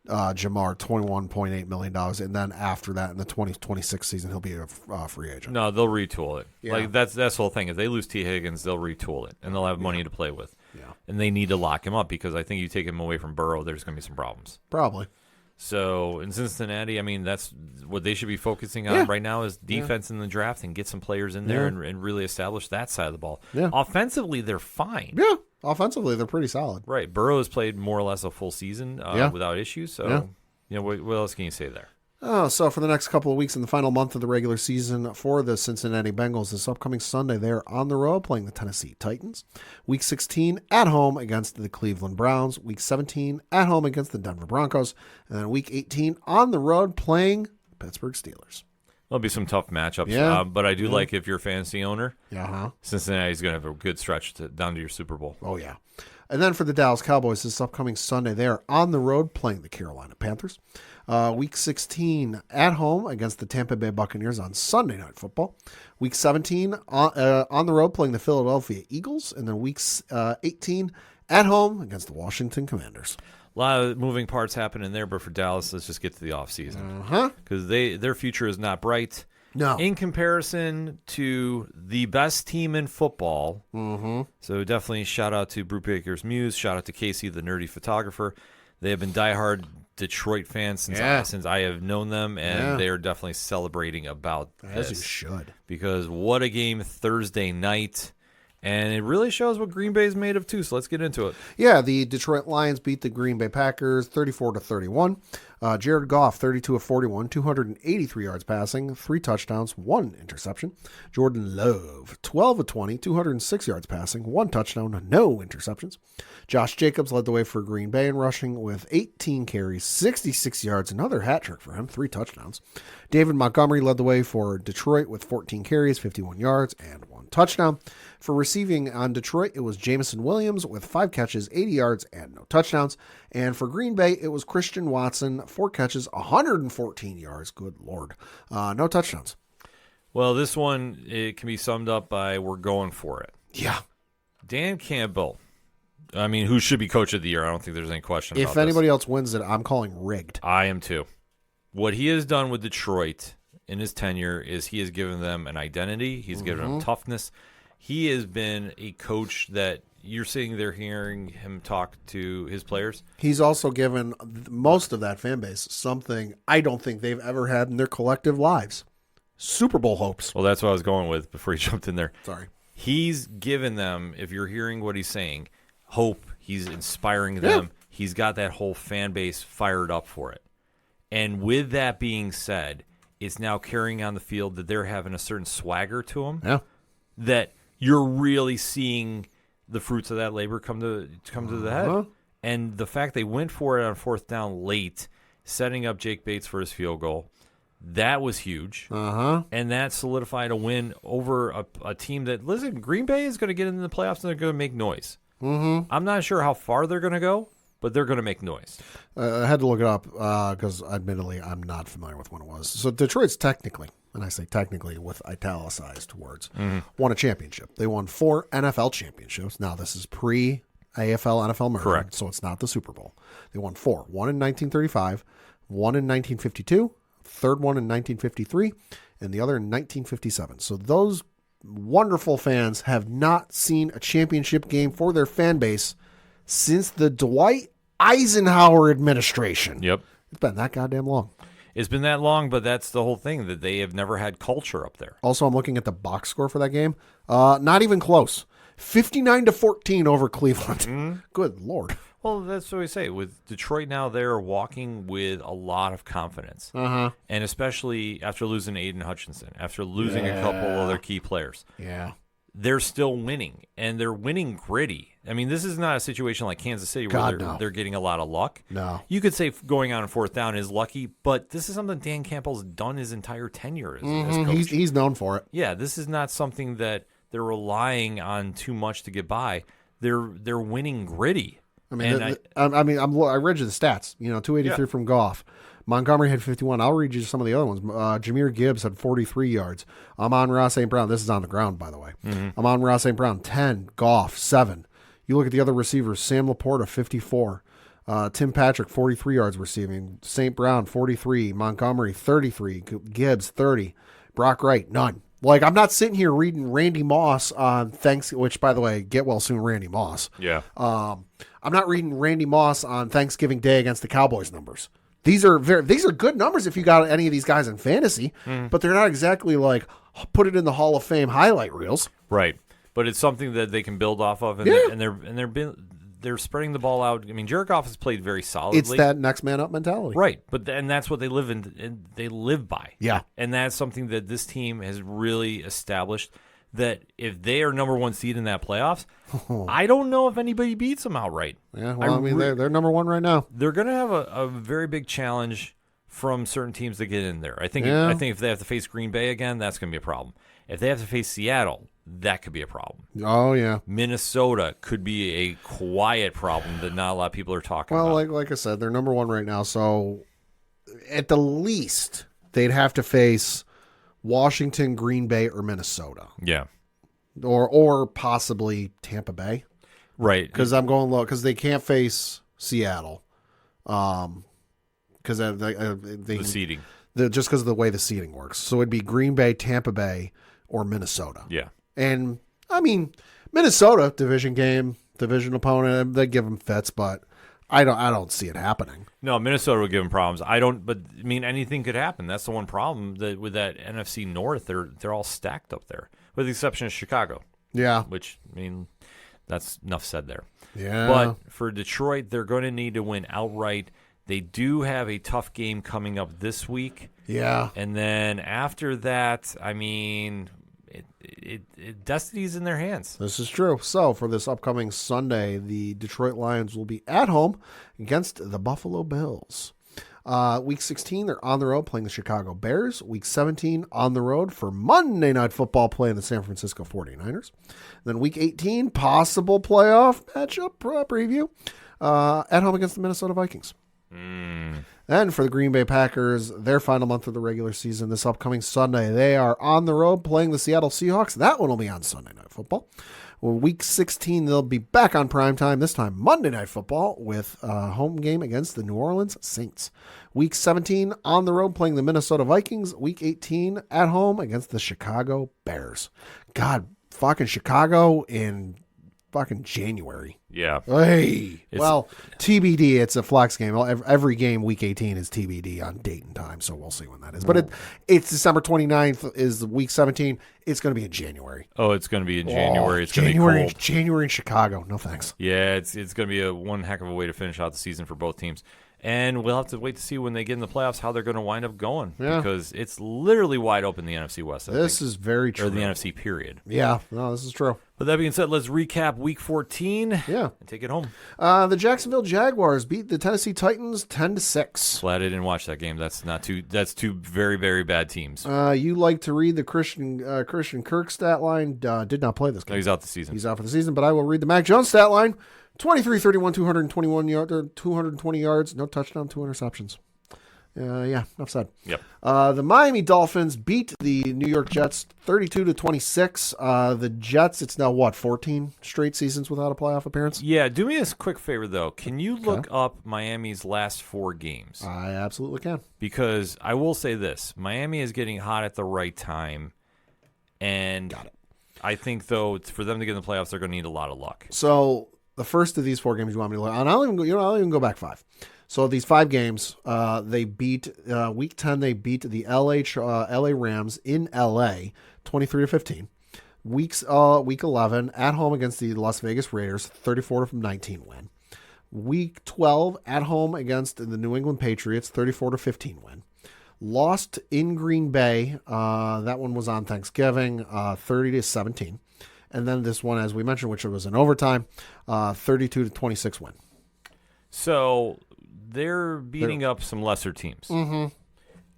Jamar $21.8 million, and then after that in the 2026 season he'll be a free agent. No, they'll retool it. Yeah. That's the whole thing. If they lose T. Higgins, they'll retool it and they'll have money to play with. Yeah, and they need to lock him up because I think you take him away from Burrow, there's going to be some problems. Probably. So in Cincinnati, that's what they should be focusing on right now is defense in the draft and get some players in there and really establish that side of the ball. Yeah. Offensively, they're fine. Yeah. Offensively, they're pretty solid. Right. Burrow has played more or less a full season without issues. So, what else can you say there? So for the next couple of weeks in the final month of the regular season for the Cincinnati Bengals, this upcoming Sunday, they're on the road playing the Tennessee Titans. Week 16 at home against the Cleveland Browns. Week 17 at home against the Denver Broncos. And then Week 18 on the road playing Pittsburgh Steelers. There'll be some tough matchups, but I do like if you're a fantasy owner, Cincinnati's going to have a good stretch down to your Super Bowl. Oh, yeah. And then for the Dallas Cowboys, this upcoming Sunday, they are on the road playing the Carolina Panthers. Week 16 at home against the Tampa Bay Buccaneers on Sunday Night Football. Week 17 on the road playing the Philadelphia Eagles. And then Week 18 at home against the Washington Commanders. A lot of moving parts happening there, but for Dallas, let's just get to the offseason. Because their future is not bright. No. In comparison to the best team in football. Mm-hmm. So definitely shout out to Brubaker's Muse. Shout out to Casey, the nerdy photographer. They have been diehard Detroit fans since I have known them, and they are definitely celebrating about this. As you should. Because what a game Thursday night. And it really shows what Green Bay is made of, too, so let's get into it. Yeah, the Detroit Lions beat the Green Bay Packers 34-31. Jared Goff, 32 of 41, 283 yards passing, 3 touchdowns, 1 interception. Jordan Love, 12 of 20, 206 yards passing, 1 touchdown, no interceptions. Josh Jacobs led the way for Green Bay in rushing with 18 carries, 66 yards, another hat trick for him, 3 touchdowns. David Montgomery led the way for Detroit with 14 carries, 51 yards, and 1 touchdown. For receiving on Detroit, it was Jamison Williams with 5 catches, 80 yards, and no touchdowns. And for Green Bay, it was Christian Watson, 4 catches, 114 yards. Good Lord. No touchdowns. Well, this one, it can be summed up by we're going for it. Yeah. Dan Campbell, I mean, who should be coach of the year? I don't think there's any question about If anybody else wins it, I'm calling rigged. I am too. What he has done with Detroit in his tenure is he has given them an identity. He's given them toughness. He has been a coach that you're sitting there hearing him talk to his players. He's also given most of that fan base something I don't think they've ever had in their collective lives. Super Bowl hopes. Well, that's what I was going with before he jumped in there. Sorry. He's given them, if you're hearing what he's saying, hope. He's inspiring them. Yeah. He's got that whole fan base fired up for it. And with that being said, it's now carrying on the field that they're having a certain swagger to them. Yeah. That you're really seeing the fruits of that labor come to the head. And the fact they went for it on 4th down late, setting up Jake Bates for his field goal, that was huge. And that solidified a win over a team that, listen, Green Bay is going to get into the playoffs and they're going to make noise. I'm not sure how far they're going to go, but they're going to make noise. I had to look it up because, admittedly, I'm not familiar with when it was. So Detroit's technically, and I say technically with italicized words, won a championship. They won 4 NFL championships. Now, this is pre-AFL NFL merger, correct? So it's not the Super Bowl. They won 4. One in 1935, one in 1952, third one in 1953, and the other in 1957. So those wonderful fans have not seen a championship game for their fan base since the Dwight Eisenhower administration. Yep. It's been that goddamn long. It's been that long, but that's the whole thing, that they have never had culture up there. Also, I'm looking at the box score for that game. Not even close. 59-14 over Cleveland. Good Lord. Well, that's what we say. With Detroit now, they're walking with a lot of confidence. And especially after losing Aiden Hutchinson, after losing a couple of their key players. Yeah. They're still winning, and they're winning gritty. I mean, this is not a situation like Kansas City where they're getting a lot of luck. No. You could say going on 4th down is lucky, but this is something Dan Campbell's done his entire tenure as coach. He's known for it. Yeah, this is not something that they're relying on too much to get by. They're winning gritty. I mean, I read you the stats. 283 from Goff. Montgomery had 51. I'll read you some of the other ones. Jahmyr Gibbs had 43 yards. Amon-Ra St. Brown. This is on the ground, by the way. Amon-Ra St. Brown, 10. Goff, 7. You look at the other receivers. Sam Laporta, 54. Tim Patrick, 43 yards receiving. St. Brown, 43. Montgomery, 33. Gibbs, 30. Brock Wright, none. Like, I'm not sitting here reading Randy Moss on Thanksgiving, which, by the way, get well soon, Randy Moss. Yeah. I'm not reading Randy Moss on Thanksgiving Day against the Cowboys numbers. These are good numbers if you got any of these guys in fantasy, but they're not exactly like put it in the Hall of Fame highlight reels. Right. But it's something that they can build off of, and they're spreading the ball out. I mean, Jared Goff has played very solidly. It's that next man up mentality. Right. And that's what they live in, and they live by. Yeah. And that's something that this team has really established, that if they are number 1 seed in that playoffs, I don't know if anybody beats them outright. Yeah, well, they're number 1 right now. They're going to have a very big challenge from certain teams to get in there. I think if they have to face Green Bay again, that's going to be a problem. If they have to face Seattle, that could be a problem. Oh, yeah. Minnesota could be a quiet problem that not a lot of people are talking about. Well, like I said, they're number 1 right now, so at the least, they'd have to face Washington, Green Bay, or Minnesota. Yeah. Or possibly Tampa Bay. Right. Because I'm going low, because they can't face Seattle. Because the seeding. Just because of the way the seeding works. So it'd be Green Bay, Tampa Bay, or Minnesota. Yeah. And, I mean, Minnesota, division game, division opponent, they give them fits, but I don't see it happening. No, Minnesota would give them problems. But I mean, anything could happen. That's the one problem that with that NFC North, they're all stacked up there, with the exception of Chicago. Yeah. Which, I mean, that's enough said there. Yeah. But for Detroit, they're going to need to win outright. They do have a tough game coming up this week. Yeah. And then after that, I mean, destiny's in their hands. This is true. So for this upcoming Sunday, the Detroit Lions will be at home against the Buffalo Bills. Week 16, they're on the road playing the Chicago Bears. Week 17, on the road for Monday Night Football playing the San Francisco 49ers. Then week 18, possible playoff matchup preview at home against the Minnesota Vikings. Then for the Green Bay Packers, their final month of the regular season this upcoming Sunday, they are on the road playing the Seattle Seahawks. That one will be on Sunday Night Football. Well, week 16, they'll be back on primetime, this time Monday Night Football, with a home game against the New Orleans Saints. Week 17, on the road playing the Minnesota Vikings. Week 18, at home against the Chicago Bears. God, fucking Chicago in fucking January. Yeah. Hey. Well, TBD, it's a flex game. Every game week 18 is TBD on date and time, so we'll see when that is. But it's December 29th is week 17. It's going to be in January. Oh, it's going to be in January. It's going to be cold. January in Chicago. No thanks. Yeah, it's going to be one heck of a way to finish out the season for both teams. And we'll have to wait to see when they get in the playoffs how they're going to wind up going. Yeah. Because it's literally wide open in the NFC West. This is very true. Or the NFC period. Yeah, no, this is true. But that being said, let's recap Week 14. Yeah. And take it home. The Jacksonville Jaguars beat the Tennessee Titans 10-6. Glad I didn't watch that game. That's two very, very bad teams. You like to read the Christian Kirk stat line. Did not play this game. No, he's out the season. He's out for the season, but I will read the Mac Jones stat line. 23, 31, 221 yards, 220 yards, no touchdown, 2 interceptions. Yeah, enough said. Yep. The Miami Dolphins beat the New York Jets 32-26. The Jets, it's now 14 straight seasons without a playoff appearance? Yeah, do me a quick favor, though. Can you look up Miami's last 4 games? I absolutely can. Because I will say this. Miami is getting hot at the right time. And got it. I think, though, for them to get in the playoffs, they're going to need a lot of luck. So the first of these 4 games you want me to look, and I'll even go back 5. So these 5 games, they beat week 10. They beat the LA Rams in LA 23-15. Week 11 at home against the Las Vegas Raiders 34-19 win. Week 12 at home against the New England Patriots 34-15 win. Lost in Green Bay. That one was on Thanksgiving 30-17. And then this one, as we mentioned, which was in overtime, 32-26 win. So they're beating up some lesser teams. Mm-hmm.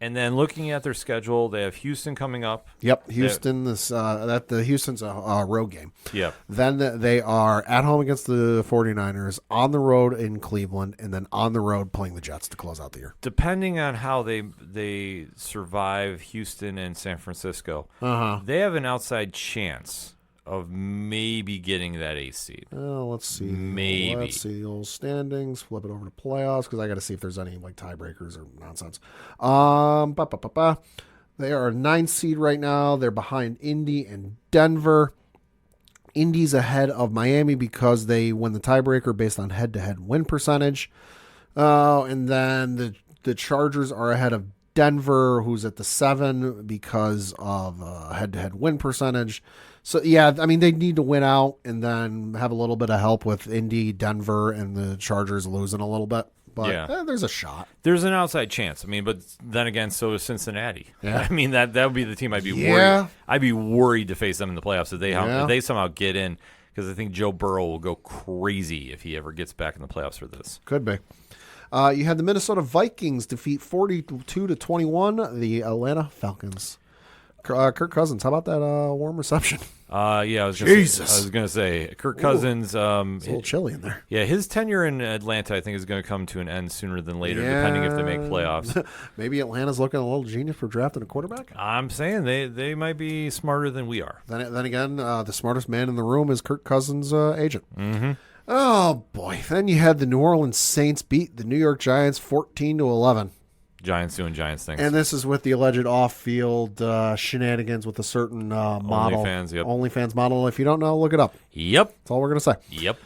And then looking at their schedule, they have Houston coming up. Yep, Houston. Houston's a road game. Yep. Then they are at home against the 49ers, on the road in Cleveland, and then on the road playing the Jets to close out the year. Depending on how they survive Houston and San Francisco, they have an outside chance of maybe getting that 8th seed. Let's see. Maybe. Let's see the old standings. Flip it over to playoffs because I got to see if there's any like tiebreakers or nonsense. They are a 9th seed right now. They're behind Indy and Denver. Indy's ahead of Miami because they win the tiebreaker based on head-to-head win percentage. And then the Chargers are ahead of Denver, who's at the 7 because of head-to-head win percentage. So, yeah, I mean, they need to win out and then have a little bit of help with Indy, Denver, and the Chargers losing a little bit. But there's a shot. There's an outside chance. I mean, but then again, so is Cincinnati. Yeah. I mean, that would be the team I'd be worried. I'd be worried to face them in the playoffs if they somehow get in, because I think Joe Burrow will go crazy if he ever gets back in the playoffs for this. Could be. You had the Minnesota Vikings defeat 42-21 the Atlanta Falcons. Kirk Cousins, how about that warm reception? I was going to say Kirk Cousins. It's a little chilly in there. Yeah, his tenure in Atlanta, I think, is going to come to an end sooner than later, depending if they make playoffs. Maybe Atlanta's looking a little genius for drafting a quarterback. I'm saying they might be smarter than we are. Then again, the smartest man in the room is Kirk Cousins' agent. Mm-hmm. Oh boy! Then you had the New Orleans Saints beat the New York Giants 14-11. Giants doing Giants things. And this is with the alleged off-field shenanigans with a certain model. OnlyFans model. If you don't know, look it up. Yep. That's all we're going to say. Yep.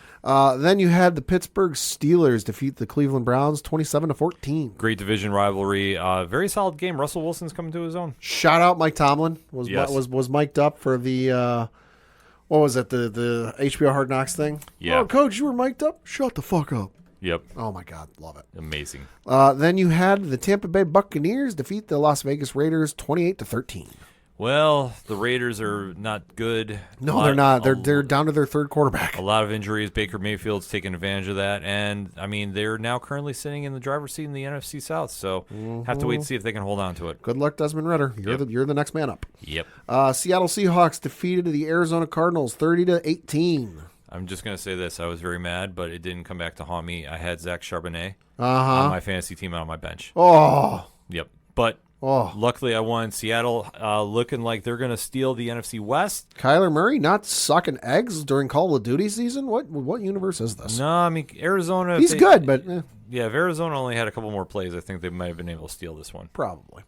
Then you had the Pittsburgh Steelers defeat the Cleveland Browns 27-14. Great division rivalry. Very solid game. Russell Wilson's coming to his own. Shout out Mike Tomlin. Was mic'd up for the what was it? The HBO Hard Knocks thing? Yeah. Oh, Coach, you were mic'd up? Shut the fuck up. Yep. Oh, my God. Love it. Amazing. Then you had the Tampa Bay Buccaneers defeat the Las Vegas Raiders 28-13. Well, the Raiders are not good. No, they're not. They're down to their third quarterback. A lot of injuries. Baker Mayfield's taking advantage of that. And, I mean, they're now currently sitting in the driver's seat in the NFC South. So have to wait and see if they can hold on to it. Good luck, Desmond Ridder. You're the next man up. Yep. Seattle Seahawks defeated the Arizona Cardinals 30-18. I'm just going to say this. I was very mad, but it didn't come back to haunt me. I had Zach Charbonnet Uh-huh. on my fantasy team out on my bench. Oh. Yep. But Oh. luckily I won. Seattle looking like they're going to steal the NFC West. Kyler Murray not sucking eggs during Call of Duty season? What universe is this? No, I mean, Arizona. He's good, but Yeah, if Arizona only had a couple more plays, I think they might have been able to steal this one. probably.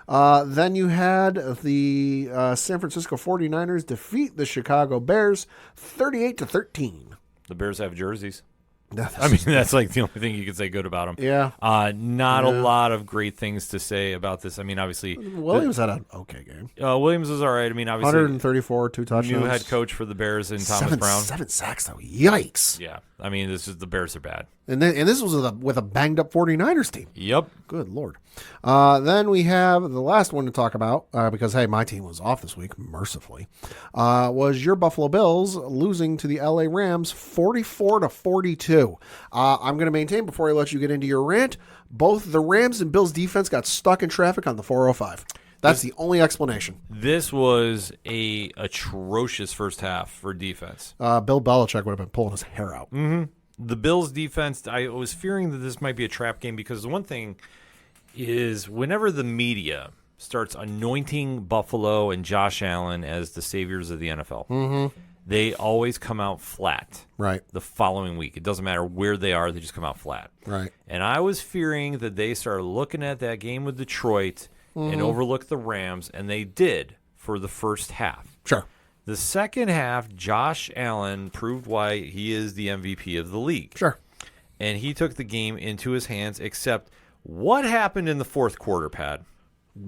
Then you had the San Francisco 49ers defeat the Chicago Bears 38-13. The Bears have jerseys. I mean, that's like the only thing you could say good about them. Yeah. Not a lot of great things to say about this. I mean, obviously, Williams had an okay game. Williams was all right. I mean, obviously, 134, 2 touchdowns. new head coach for the Bears and Thomas Brown. 7 sacks, though. Yikes. Yeah, I mean, the Bears are bad. And this was with a banged up 49ers team. Yep. Good Lord. Then we have the last one to talk about, because, hey, my team was off this week, mercifully, was your Buffalo Bills losing to the LA Rams 44-42. I'm going to maintain, before I let you get into your rant, both the Rams and Bills defense got stuck in traffic on the 405. That's the only explanation. This was a atrocious first half for defense. Bill Belichick would have been pulling his hair out. Mm-hmm. The Bills' defense, I was fearing that this might be a trap game because the one thing is whenever the media starts anointing Buffalo and Josh Allen as the saviors of the NFL, they always come out flat Right. the following week. It doesn't matter where they are, they just come out flat. Right. And I was fearing that they started looking at that game with Detroit and overlooked the Rams, and they did for the first half. Sure. The second half, Josh Allen proved why he is the MVP of the league. Sure. And he took the game into his hands, except what happened in the fourth quarter, Pat?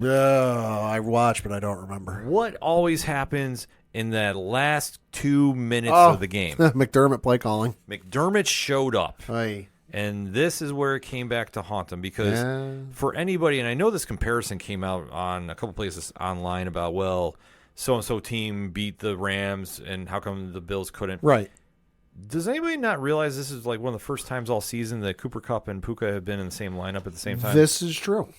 I watched, but I don't remember. What always happens in that last 2 minutes of the game? McDermott play calling. McDermott showed up. Hey. And this is where it came back to haunt him because for anybody, and I know this comparison came out on a couple places online about, well, so-and-so team beat the Rams and how come the Bills couldn't? Right. Does anybody not realize this is like one of the first times all season that Cooper Kupp and Puka have been in the same lineup at the same time? This is true.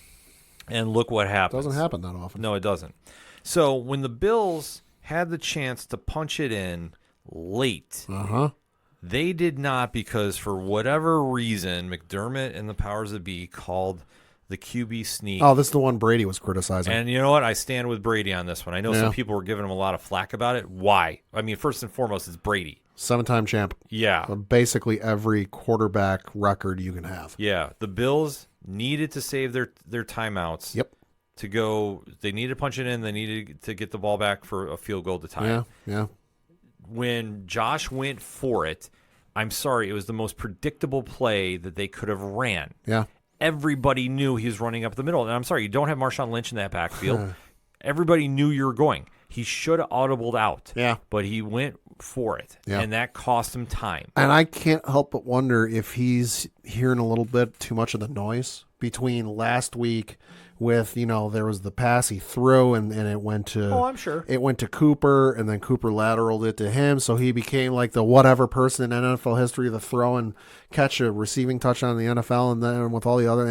And look what happens. Doesn't happen that often. No, it doesn't. So when the Bills had the chance to punch it in late, they did not because for whatever reason, McDermott and the powers that be called the QB sneak. Oh, this is the one Brady was criticizing. And you know what? I stand with Brady on this one. I know some people were giving him a lot of flack about it. Why? I mean, first and foremost, it's Brady. 7-time champ. Yeah. Basically every quarterback record you can have. Yeah. The Bills needed to save their timeouts. Yep. To go, they needed to punch it in. They needed to get the ball back for a field goal to tie it. Yeah. When Josh went for it, I'm sorry, it was the most predictable play that they could have ran. Yeah. Everybody knew he was running up the middle. And I'm sorry, you don't have Marshawn Lynch in that backfield. Everybody knew you were going. He should have audibled out. Yeah. But he went for it. Yeah. And that cost him time. And I can't help but wonder if he's hearing a little bit too much of the noise between last week with, there was the pass he threw and it went to I'm sure. It went to Cooper and then Cooper lateraled it to him, so he became like the whatever person in NFL history to throw and catch a receiving touchdown in the NFL, and then with all the other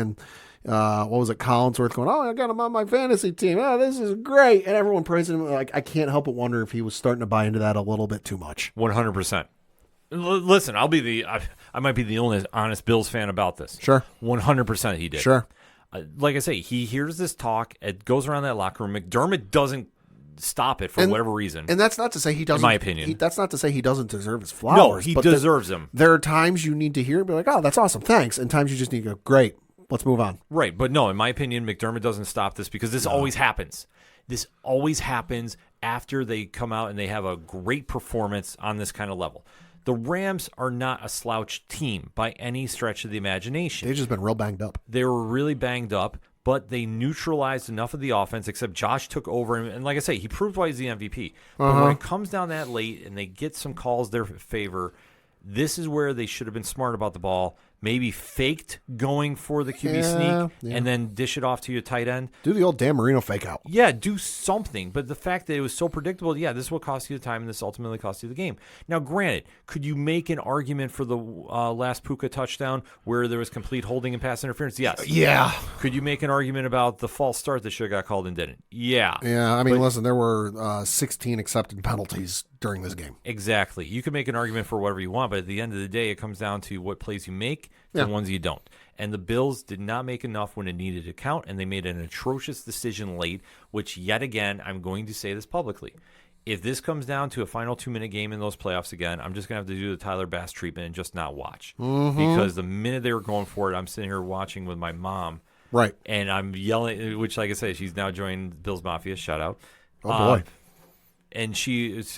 what was it, Collinsworth going, I got him on my fantasy team. Oh, this is great. And everyone praising him. Like, I can't help but wonder if he was starting to buy into that a little bit too much. 100%. Listen, I might be the only honest Bills fan about this. Sure. 100% he did. Sure. Like I say, he hears this talk. It goes around that locker room. McDermott doesn't stop it for whatever reason. And that's not to say he doesn't. In my opinion. That's not to say he doesn't deserve his flowers. No, he but deserves them. There are times you need to hear it and be like, oh, that's awesome, thanks. And times you just need to go, great, let's move on. Right, but no, in my opinion, McDermott doesn't stop this because this always happens. This always happens after they come out and they have a great performance on this kind of level. The Rams are not a slouch team by any stretch of the imagination. They've just been real banged up. They were really banged up, but they neutralized enough of the offense, except Josh took over. And like I say, he proved why he's the MVP. But when it comes down that late and they get some calls their favor, this is where they should have been smart about the ball. maybe faked going for the QB sneak and then dish it off to your tight end. Do the old Dan Marino fake out. Yeah, do something. But the fact that it was so predictable, this is what cost you the time, and this ultimately cost you the game. Now, granted, could you make an argument for the last Puka touchdown where there was complete holding and pass interference? Yes. Yeah. Could you make an argument about the false start that should have got called and didn't? Yeah. Yeah, I mean, listen, there were 16 accepted penalties during this game. Exactly. You can make an argument for whatever you want, but at the end of the day, it comes down to what plays you make and the ones you don't. And the Bills did not make enough when it needed to count, and they made an atrocious decision late, which, yet again, I'm going to say this publicly. If this comes down to a final 2-minute game in those playoffs again, I'm just going to have to do the Tyler Bass treatment and just not watch. Because the minute they were going for it, I'm sitting here watching with my mom. Right. And I'm yelling, which, like I say, she's now joined Bills Mafia. Shout out. Oh, boy. And so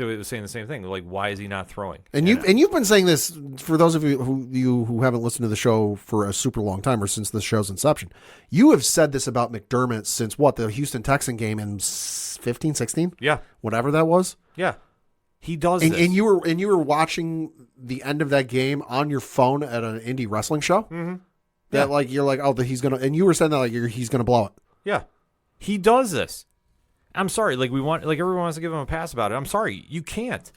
it was saying the same thing. Like, why is he not throwing? And you've been saying this for those of you who haven't listened to the show for a super long time or since the show's inception. You have said this about McDermott since the Houston Texan game in 15, 16? Yeah. Whatever that was? Yeah. He does and, this. and you were watching the end of that game on your phone at an indie wrestling show? Mm-hmm. That you're like, oh, he's going to, and you were saying that he's going to blow it. Yeah. He does this. I'm sorry, everyone wants to give him a pass about it. I'm sorry, you can't.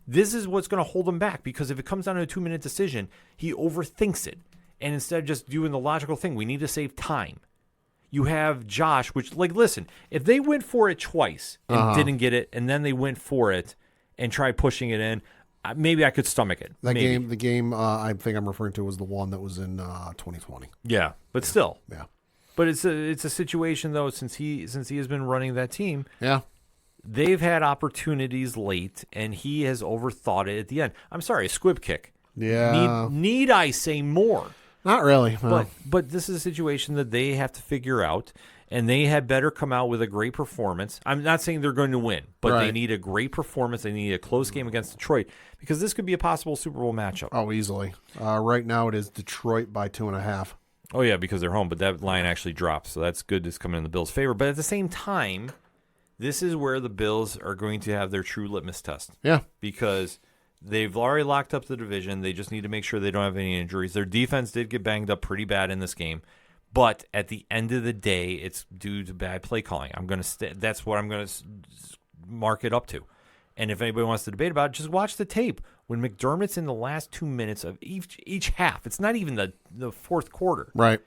This is what's going to hold him back, because if it comes down to a 2-minute decision, he overthinks it. And instead of just doing the logical thing, we need to save time. You have Josh, which, listen, if they went for it twice and didn't get it, and then they went for it and tried pushing it in, maybe I could stomach it. The game I think I'm referring to was the one that was in 2020. Yeah, but still. Yeah. But it's a situation, though, since he has been running that team. Yeah. They've had opportunities late, and he has overthought it at the end. I'm sorry, a squib kick. Yeah. Need I say more? Not really. No. But this is a situation that they have to figure out, and they had better come out with a great performance. I'm not saying they're going to win, but they need a great performance. They need a close game against Detroit, because this could be a possible Super Bowl matchup. Oh, easily. Right now it is Detroit by 2.5. Oh, yeah, because they're home, but that line actually drops, so that's good. It's coming in the Bills' favor. But at the same time, this is where the Bills are going to have their true litmus test. Yeah. Because they've already locked up the division. They just need to make sure they don't have any injuries. Their defense did get banged up pretty bad in this game. But at the end of the day, it's due to bad play calling. That's what I'm going to mark it up to. And if anybody wants to debate about it, just watch the tape. When McDermott's in the last 2 minutes of each half, it's not even the fourth quarter. Right.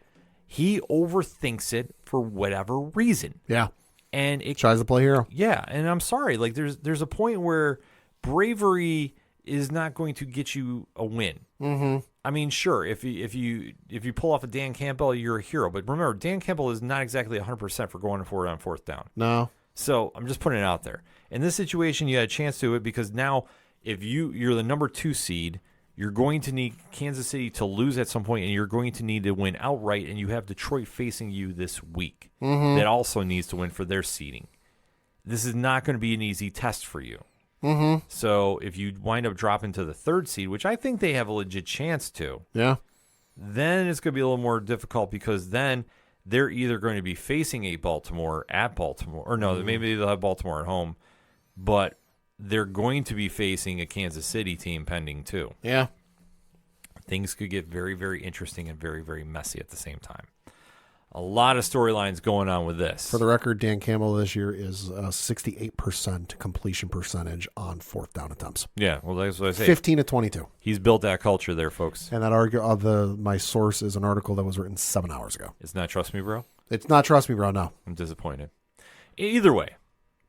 He overthinks it for whatever reason. Yeah. And it tries to play hero. Yeah, and I'm sorry. There's a point where bravery is not going to get you a win. Mm-hmm. I mean, sure, if you pull off a Dan Campbell, you're a hero. But remember, Dan Campbell is not exactly 100% for going for it on fourth down. No. So I'm just putting it out there. In this situation, you had a chance to it, because now if you're the number 2 seed, you're going to need Kansas City to lose at some point, and you're going to need to win outright, and you have Detroit facing you this week. Mm-hmm. That also needs to win for their seeding. This is not going to be an easy test for you. Mm-hmm. So if you wind up dropping to the 3rd seed, which I think they have a legit chance to, then it's going to be a little more difficult, because then they're either going to be facing a Baltimore at Baltimore, or no, maybe they'll have Baltimore at home, but they're going to be facing a Kansas City team pending too. Yeah. Things could get very, very interesting and very, very messy at the same time. A lot of storylines going on with this. For the record, Dan Campbell this year is 68% completion percentage on fourth down attempts. Yeah, well, that's what I say. 15 to 22. He's built that culture there, folks. And my source is an article that was written 7 hours ago. It's not Trust Me, Bro? It's not Trust Me, Bro, no. I'm disappointed. Either way,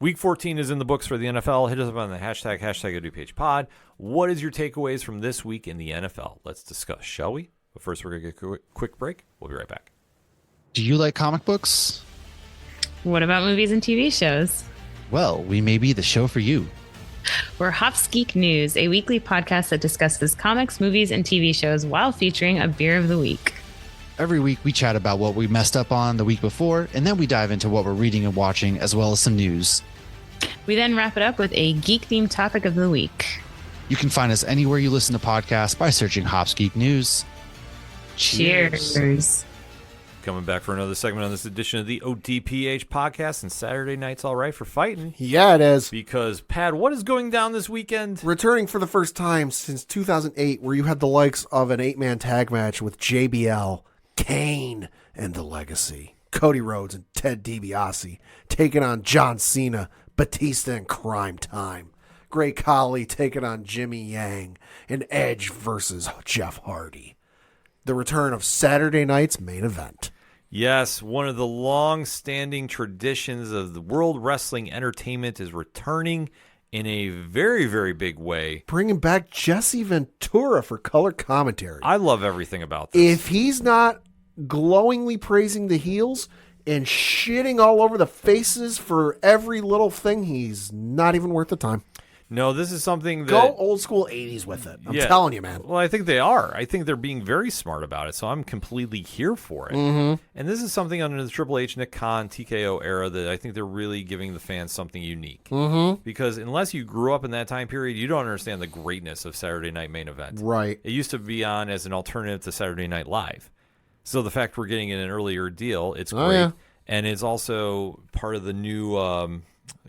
Week 14 is in the books for the NFL. Hit us up on the hashtag ODPH pod. What is your takeaways from this week in the NFL? Let's discuss, shall we? But first, we're going to get a quick break. We'll be right back. Do you like comic books? What about movies and TV shows? Well, we may be the show for you. We're Hops Geek News, a weekly podcast that discusses comics, movies, and TV shows while featuring a beer of the week. Every week, we chat about what we messed up on the week before, and then we dive into what we're reading and watching, as well as some news. We then wrap it up with a geek-themed topic of the week. You can find us anywhere you listen to podcasts by searching Hops Geek News. Cheers. Coming back for another segment on this edition of the ODPH podcast, and Saturday night's all right for fighting. Yeah, it is. Because, Pat, what is going down this weekend? Returning for the first time since 2008, where you had the likes of an 8-man tag match with JBL, Kane, and The Legacy. Cody Rhodes and Ted DiBiase taking on John Cena, Batista, and Crime Time. Great Khali taking on Jimmy Yang, and Edge versus Jeff Hardy. The return of Saturday night's main event. Yes, one of the long-standing traditions of the World Wrestling Entertainment is returning in a very, very big way. Bringing back Jesse Ventura for color commentary. I love everything about this. If he's not glowingly praising the heels and shitting all over the faces for every little thing, he's not even worth the time. No, this is something that... Go old school 80s with it. I'm telling you, man. Well, I think they are. I think they're being very smart about it, so I'm completely here for it. Mm-hmm. And this is something under the Triple H, Nick Khan, TKO era that I think they're really giving the fans something unique. Mm-hmm. Because unless you grew up in that time period, you don't understand the greatness of Saturday Night Main Event. Right. It used to be on as an alternative to Saturday Night Live. So the fact we're getting an earlier deal, it's great. Yeah. And it's also part of the new...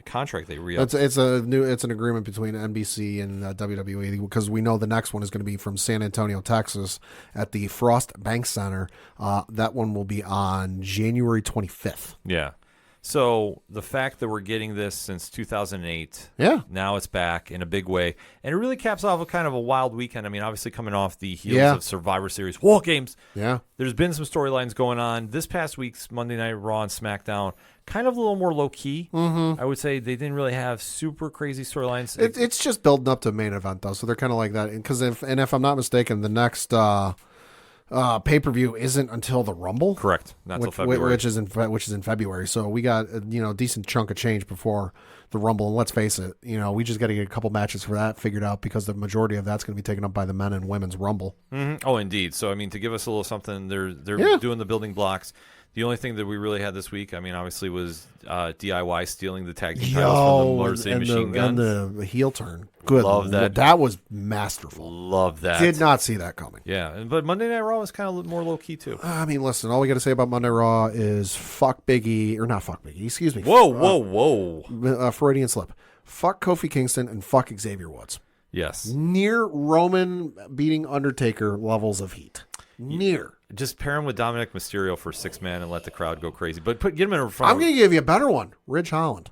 contract they re-upped. It's an agreement between NBC and WWE, because we know the next one is going to be from San Antonio, Texas, at the Frost Bank Center. That one will be on January 25th. Yeah. So the fact that we're getting this since 2008, now it's back in a big way, and it really caps off a kind of a wild weekend. I mean, obviously coming off the heels of Survivor Series War Games, there's been some storylines going on. This past week's Monday Night Raw and SmackDown, kind of a little more low key. I would say they didn't really have super crazy storylines. It's just building up to a main event though, so they're kind of like that. Because if I'm not mistaken, the next pay-per-view isn't until the Rumble. Correct. Not until February. Which is in February. So we got a decent chunk of change before the Rumble. And let's face it, we just got to get a couple matches for that figured out, because the majority of that's going to be taken up by the men and women's Rumble. Mm-hmm. Oh, indeed. So I mean, to give us a little something, they're doing the building blocks. The only thing that we really had this week, I mean, obviously, was DIY stealing the tag team titles from the Motor City Machine Guns. And the heel turn. Good. Love that. That was masterful. Love that. Did not see that coming. Yeah, but Monday Night Raw was kind of more low-key, too. I mean, listen, all we got to say about Monday Raw is fuck Big E, or not fuck Big E, excuse me. Whoa. Freudian slip. Fuck Kofi Kingston and fuck Xavier Woods. Yes. Near Roman beating Undertaker levels of heat. Near. Just pair him with Dominic Mysterio for 6-man and let the crowd go crazy. But get him in front. I'm going to give you a better one. Ridge Holland.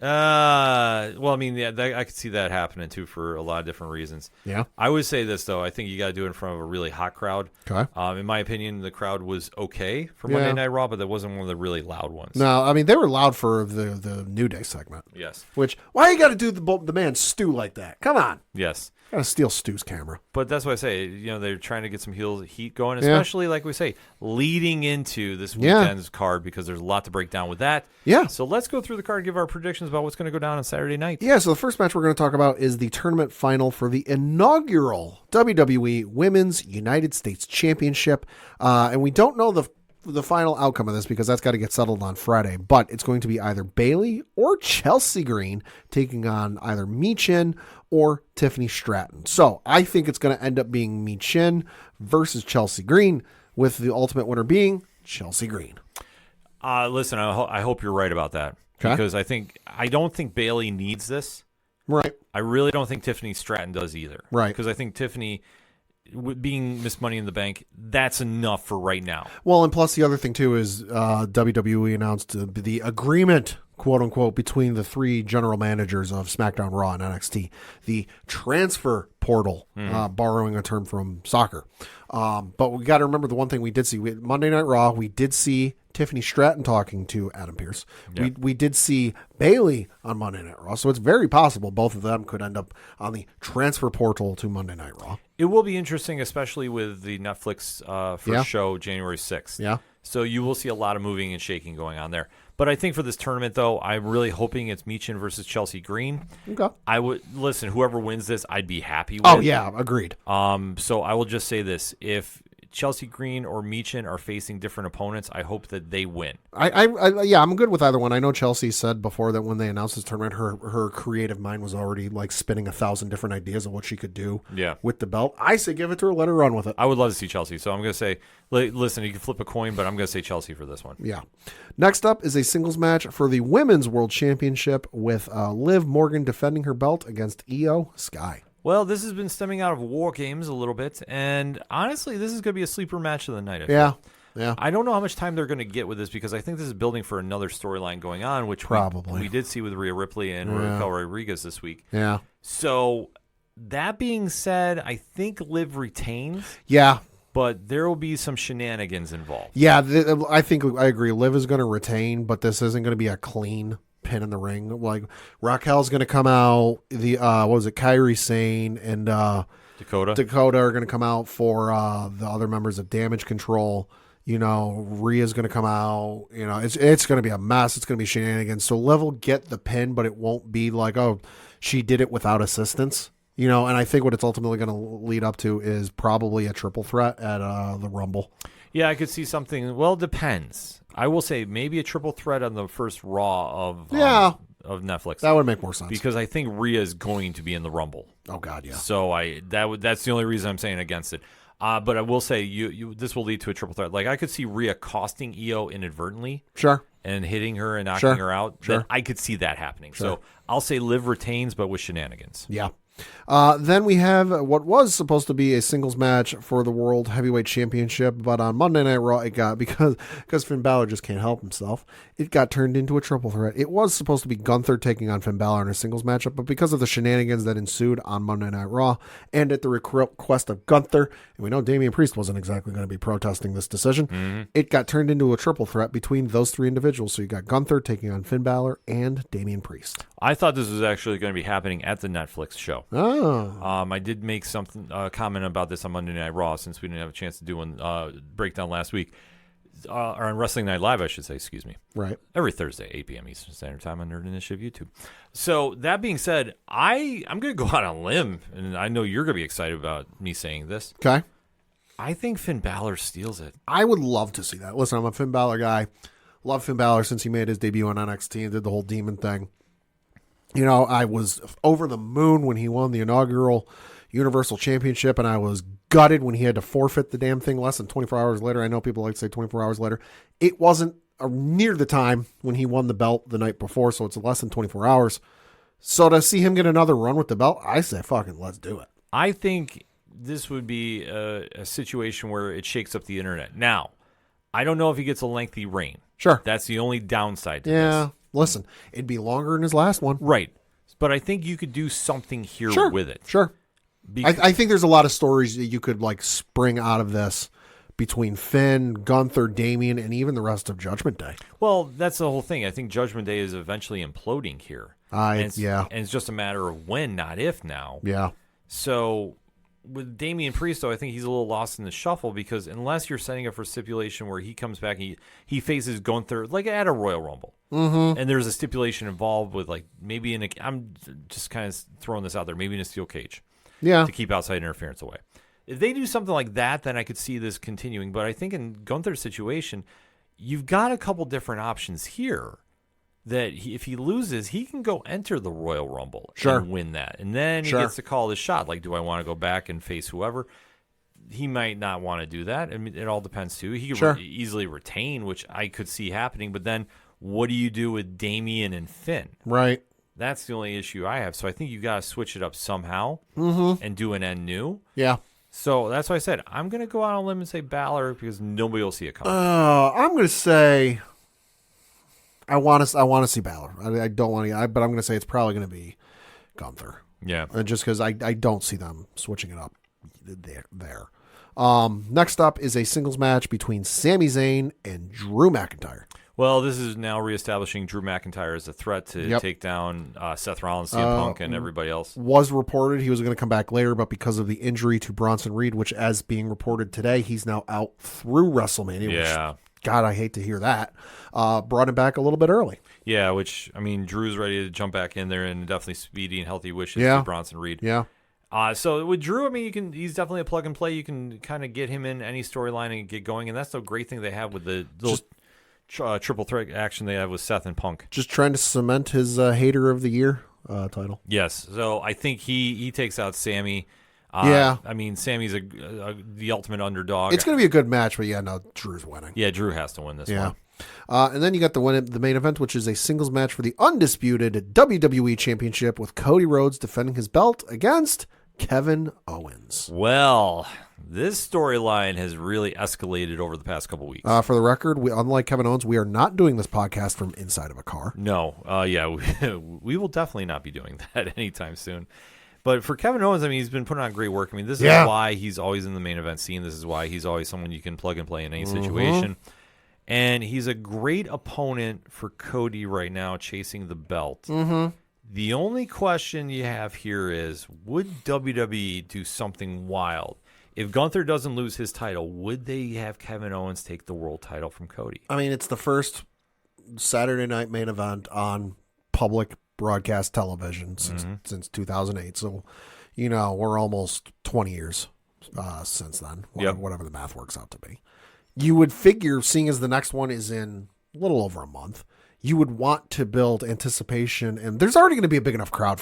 Well, I mean, I could see that happening too for a lot of different reasons. Yeah. I would say this though. I think you got to do it in front of a really hot crowd. Okay. In my opinion, the crowd was okay for Monday Night Raw, but that wasn't one of the really loud ones. No, I mean they were loud for the New Day segment. Yes. Which, why you got to do the man Stu like that? Come on. Yes. Got to steal Stu's camera. But that's what I say. They're trying to get some heat going, especially like we say, leading into this weekend's card, because there's a lot to break down with that. Yeah. So let's go through the card and give our predictions about what's going to go down on Saturday night. Yeah, so the first match we're going to talk about is the tournament final for the inaugural WWE Women's United States Championship. And we don't know the final outcome of this, because that's got to get settled on Friday. But it's going to be either Bayley or Chelsea Green taking on either Michin or Tiffany Stratton. So I think it's going to end up being Michin versus Chelsea Green, with the ultimate winner being Chelsea Green. Listen, I hope you're right about that. Okay. Because I don't think Bayley needs this. Right. I really don't think Tiffany Stratton does either. Right. Because I think Tiffany, being Miss Money in the Bank, that's enough for right now. Well, and plus the other thing too is WWE announced the agreement, quote unquote, between the three general managers of SmackDown, Raw, and NXT, the transfer portal, borrowing a term from soccer. But we got to remember the one thing we did see. Monday Night Raw, we did see Tiffany Stratton talking to Adam Pearce. Yeah. We did see Bayley on Monday Night Raw. So it's very possible both of them could end up on the transfer portal to Monday Night Raw. It will be interesting, especially with the Netflix first show January 6th. Yeah. So you will see a lot of moving and shaking going on there. But I think for this tournament, though, I'm really hoping it's Michin versus Chelsea Green. Okay. I would listen. Whoever wins this, I'd be happy with. Oh yeah, agreed. So I will just say this: if Chelsea Green or Meechin are facing different opponents, I hope that they win. I'm good with either one. I know Chelsea said before that when they announced this tournament, her creative mind was already like spinning 1,000 different ideas of what she could do with the belt. I say give it to her, let her run with it. I would love to see Chelsea, so I'm going to say, listen, you can flip a coin, but I'm going to say Chelsea for this one. Yeah. Next up is a singles match for the Women's World Championship with Liv Morgan defending her belt against Io Sky. Well, this has been stemming out of War Games a little bit, and honestly, this is going to be a sleeper match of the night. Yeah. I don't know how much time they're going to get with this because I think this is building for another storyline going on, which probably we did see with Rhea Ripley and Raquel Rodriguez this week. Yeah. So that being said, I think Liv retains. Yeah. But there will be some shenanigans involved. Yeah, I agree. Liv is going to retain, but this isn't going to be a clean pin in the ring. Like Raquel's going to come out. Kairi Sane and Dakota are going to come out for the other members of Damage Control. Rhea's going to come out. It's going to be a mess. It's going to be shenanigans. So Liv will get the pin, but it won't be like, oh, she did it without assistance. And I think what it's ultimately going to lead up to is probably a triple threat at the Rumble. Yeah, I could see something. Well, it depends. I will say maybe a triple threat on the first Raw of Netflix. That would make more sense. Because I think Rhea is going to be in the Rumble. Oh, God, yeah. So that's the only reason I'm saying against it. But I will say this will lead to a triple threat. Like I could see Rhea costing Io inadvertently. Sure. And hitting her and knocking her out. Sure. I could see that happening. Sure. So I'll say Liv retains, but with shenanigans. Yeah. Then we have what was supposed to be a singles match for the World Heavyweight Championship, but on Monday Night Raw, it got, because Finn Balor just can't help himself, it got turned into a triple threat. It was supposed to be Gunther taking on Finn Balor in a singles matchup, but because of the shenanigans that ensued on Monday Night Raw, and at the request of Gunther, and we know Damian Priest wasn't exactly going to be protesting this decision, it got turned into a triple threat between those three individuals. So you got Gunther taking on Finn Balor and Damian Priest. I thought this was actually going to be happening at the Netflix show. Oh. I did make comment about this on Monday Night Raw since we didn't have a chance to do one breakdown last week. Or on Wrestling Night Live, I should say, excuse me. Right. Every Thursday, 8 p.m. Eastern Standard Time on Nerd Initiative YouTube. So that being said, I'm going to go out on a limb, and I know you're going to be excited about me saying this. Okay. I think Finn Balor steals it. I would love to see that. Listen, I'm a Finn Balor guy. Love Finn Balor since he made his debut on NXT and did the whole demon thing. I was over the moon when he won the inaugural Universal Championship, and I was gutted when he had to forfeit the damn thing less than 24 hours later. I know people like to say 24 hours later. It wasn't near the time when he won the belt the night before, so it's less than 24 hours. So to see him get another run with the belt, I say fucking let's do it. I think this would be a situation where it shakes up the internet. Now, I don't know if he gets a lengthy reign. Sure. That's the only downside to this. Listen, it'd be longer than his last one. Right. But I think you could do something here with it. Sure. I think there's a lot of stories that you could spring out of this between Finn, Gunther, Damian, and even the rest of Judgment Day. Well, that's the whole thing. I think Judgment Day is eventually imploding here. And it's just a matter of when, not if now. Yeah. So with Damian Priest, though, I think he's a little lost in the shuffle because unless you're setting up for stipulation where he comes back and he faces Gunther like at a Royal Rumble, and there's a stipulation involved with maybe I'm just kind of throwing this out there, maybe in a steel cage, to keep outside interference away. If they do something like that, then I could see this continuing. But I think in Gunther's situation, you've got a couple different options here. That if he loses, he can go enter the Royal Rumble and win that. And then he gets to call his shot. Like, do I want to go back and face whoever? He might not want to do that. I mean, it all depends, too. He could easily retain, which I could see happening. But then what do you do with Damian and Finn? Right. That's the only issue I have. So I think you got to switch it up somehow and do an end new. Yeah. So that's why I said I'm going to go out on a limb and say Balor because nobody will see it coming. I'm going to say... I want to see Balor. I don't want to, but I'm going to say it's probably going to be Gunther. Yeah. Just because I don't see them switching it up there. Next up is a singles match between Sami Zayn and Drew McIntyre. Well, this is now reestablishing Drew McIntyre as a threat to take down Seth Rollins, CM Punk, and everybody else. Was reported he was going to come back later, but because of the injury to Bronson Reed, which as being reported today, he's now out through WrestleMania. Yeah. Which, God, I hate to hear that. Brought him back a little bit early. Yeah, which, I mean, Drew's ready to jump back in there and definitely speedy and healthy wishes to Bronson Reed. Yeah. So with Drew, I mean, he's definitely a plug and play. You can kind of get him in any storyline and get going, and that's the great thing they have with the little triple threat action they have with Seth and Punk. Just trying to cement his hater of the year title. Yes, so I think he takes out Sammy. Yeah. I mean, Sammy's the ultimate underdog. It's going to be a good match, but yeah, no, Drew's winning. Yeah, Drew has to win this one. And then you got the main event, which is a singles match for the undisputed WWE Championship with Cody Rhodes defending his belt against Kevin Owens. Well, this storyline has really escalated over the past couple weeks. For the record, unlike Kevin Owens, we are not doing this podcast from inside of a car. No. We will definitely not be doing that anytime soon. But for Kevin Owens, I mean, he's been putting on great work. I mean, this is why he's always in the main event scene. This is why he's always someone you can plug and play in any situation. And he's a great opponent for Cody right now, chasing the belt. The only question you have here is, would WWE do something wild? If Gunther doesn't lose his title, would they have Kevin Owens take the world title from Cody? I mean, it's the first Saturday night main event on public broadcast television since 2008. So, we're almost 20 years since then, whatever the math works out to be. You would figure, seeing as the next one is in a little over a month, you would want to build anticipation, and there's already going to be a big enough crowd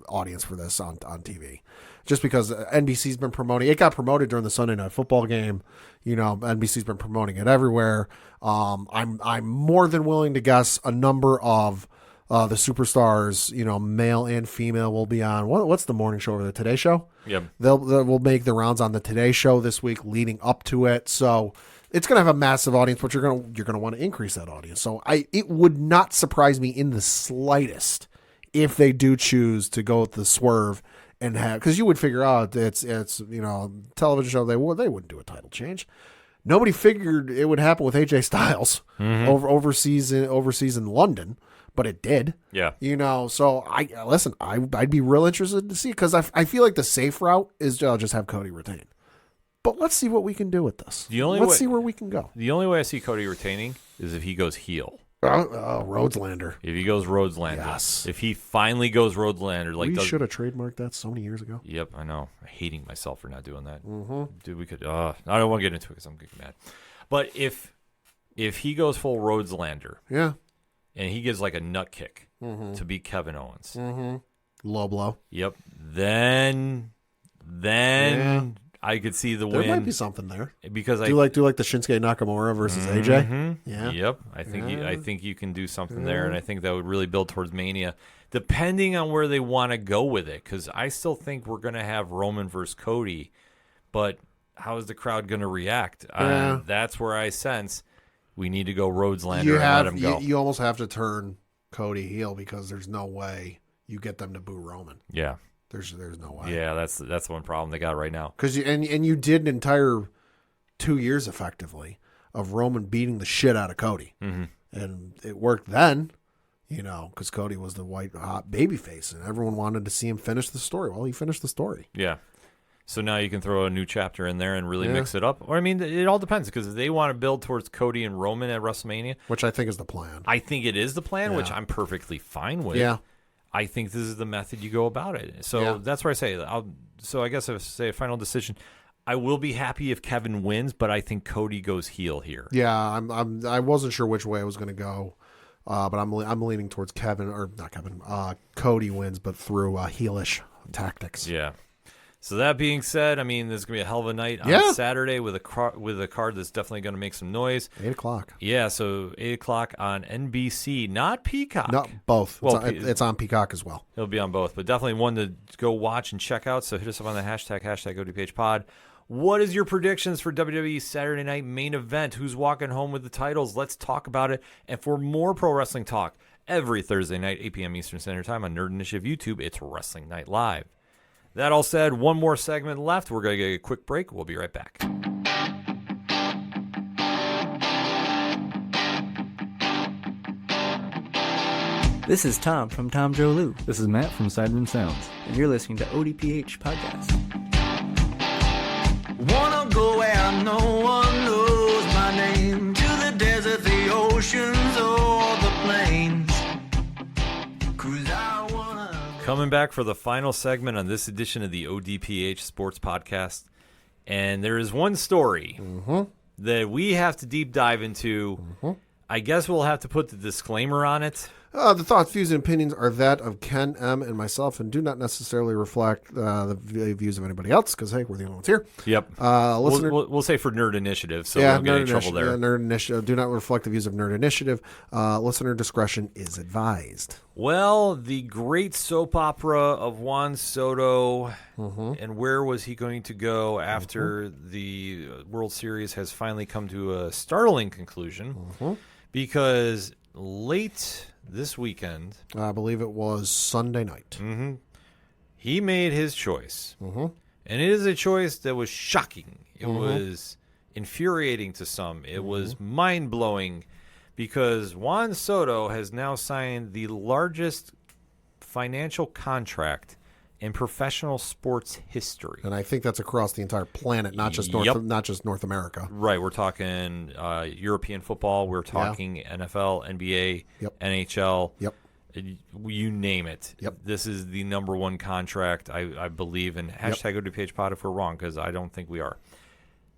audience for this on TV, just because NBC's been promoting. It got promoted during the Sunday Night Football game. NBC's been promoting it everywhere. I'm more than willing to guess a number of the superstars, male and female, will be on. What's the morning show over the Today Show? Yep. They'll make the rounds on the Today Show this week leading up to it. So it's going to have a massive audience, but you're going to want to increase that audience. So it would not surprise me in the slightest if they do choose to go with the swerve and have, because you would figure out it's television show, they wouldn't do a title change. Nobody figured it would happen with AJ Styles overseas in London. But it did. Yeah. So I'd be real interested to see, because I feel like the safe route is I'll just have Cody retain. But let's see what we can do with this. Let's see where we can go. The only way I see Cody retaining is if he goes heel. Rhodeslander. If he goes Rhodeslander. Yes. If he finally goes Rhodeslander. We should have trademarked that so many years ago. Yep, I know. I'm hating myself for not doing that. Dude, we could. I don't want to get into it because I'm getting mad. But if he goes full Rhodeslander. Yeah. And he gives like a nut kick to beat Kevin Owens. Low blow. Yep. Then I could see the win. There might be something there. Because do like the Shinsuke Nakamura versus AJ. Yeah. Yep. I think you can do something there, and I think that would really build towards Mania, depending on where they want to go with it. Because I still think we're going to have Roman versus Cody, but how is the crowd going to react? Yeah. That's where I sense we need to go Rhodeslander and let him go. You almost have to turn Cody heel, because there's no way you get them to boo Roman. Yeah. There's no way. Yeah, that's the one problem they got right now. Because you did an entire 2 years effectively of Roman beating the shit out of Cody, and it worked then, because Cody was the white hot babyface, and everyone wanted to see him finish the story. Well, he finished the story. Yeah. So now you can throw a new chapter in there and really mix it up. Or, I mean, it all depends, because if they want to build towards Cody and Roman at WrestleMania, which I think is the plan. I think it is the plan, which I'm perfectly fine with. Yeah. I think this is the method you go about it. So that's where I say, so I guess I say a final decision. I will be happy if Kevin wins, but I think Cody goes heel here. Yeah, I wasn't sure which way I was going to go, but I'm leaning towards Cody wins, but through heelish tactics. Yeah. So that being said, I mean, there's going to be a hell of a night on Saturday with a card that's definitely going to make some noise. 8 o'clock. Yeah, so 8 o'clock on NBC, not Peacock. No, both. Well, it's on Peacock as well. It'll be on both, but definitely one to go watch and check out. So hit us up on the hashtag ODPH pod. What is your predictions for WWE Saturday Night Main Event? Who's walking home with the titles? Let's talk about it. And for more pro wrestling talk, every Thursday night, 8 p.m. Eastern Standard Time on Nerd Initiative YouTube, it's Wrestling Night Live. That all said, one more segment left. We're going to get a quick break. We'll be right back. This is Tom from Tom Joe Lou, This is Matt from Sideroom Sounds. and you're listening to ODPH Podcast. Wanna go where no one knows my name, to the desert, the oceans, or the plains. 'Cause I wanna Coming back for the final segment on this edition of the ODPH Sports Podcast. And there is one story that we have to deep dive into. I guess we'll have to put the disclaimer on it. The thoughts, views, and opinions are that of Ken M. and myself and do not necessarily reflect the views of anybody else because, hey, we're the only ones here. Yep. We'll say for Nerd Initiative, so we don't get in trouble there. Nerd Initiative do not reflect the views of Nerd Initiative. Listener discretion is advised. Well, the great soap opera of Juan Soto, and where was he going to go after the World Series has finally come to a startling conclusion because late this weekend, I believe it was Sunday night, he made his choice. And it is a choice that was shocking. It was infuriating to some. It was mind-blowing because Juan Soto has now signed the largest financial contract in professional sports history. And I think that's across the entire planet, not just North America. Right. We're talking European football. We're talking NFL, NBA, NHL. You name it. This is the number one contract, I believe. And hashtag ODPH pod if we're wrong, because I don't think we are.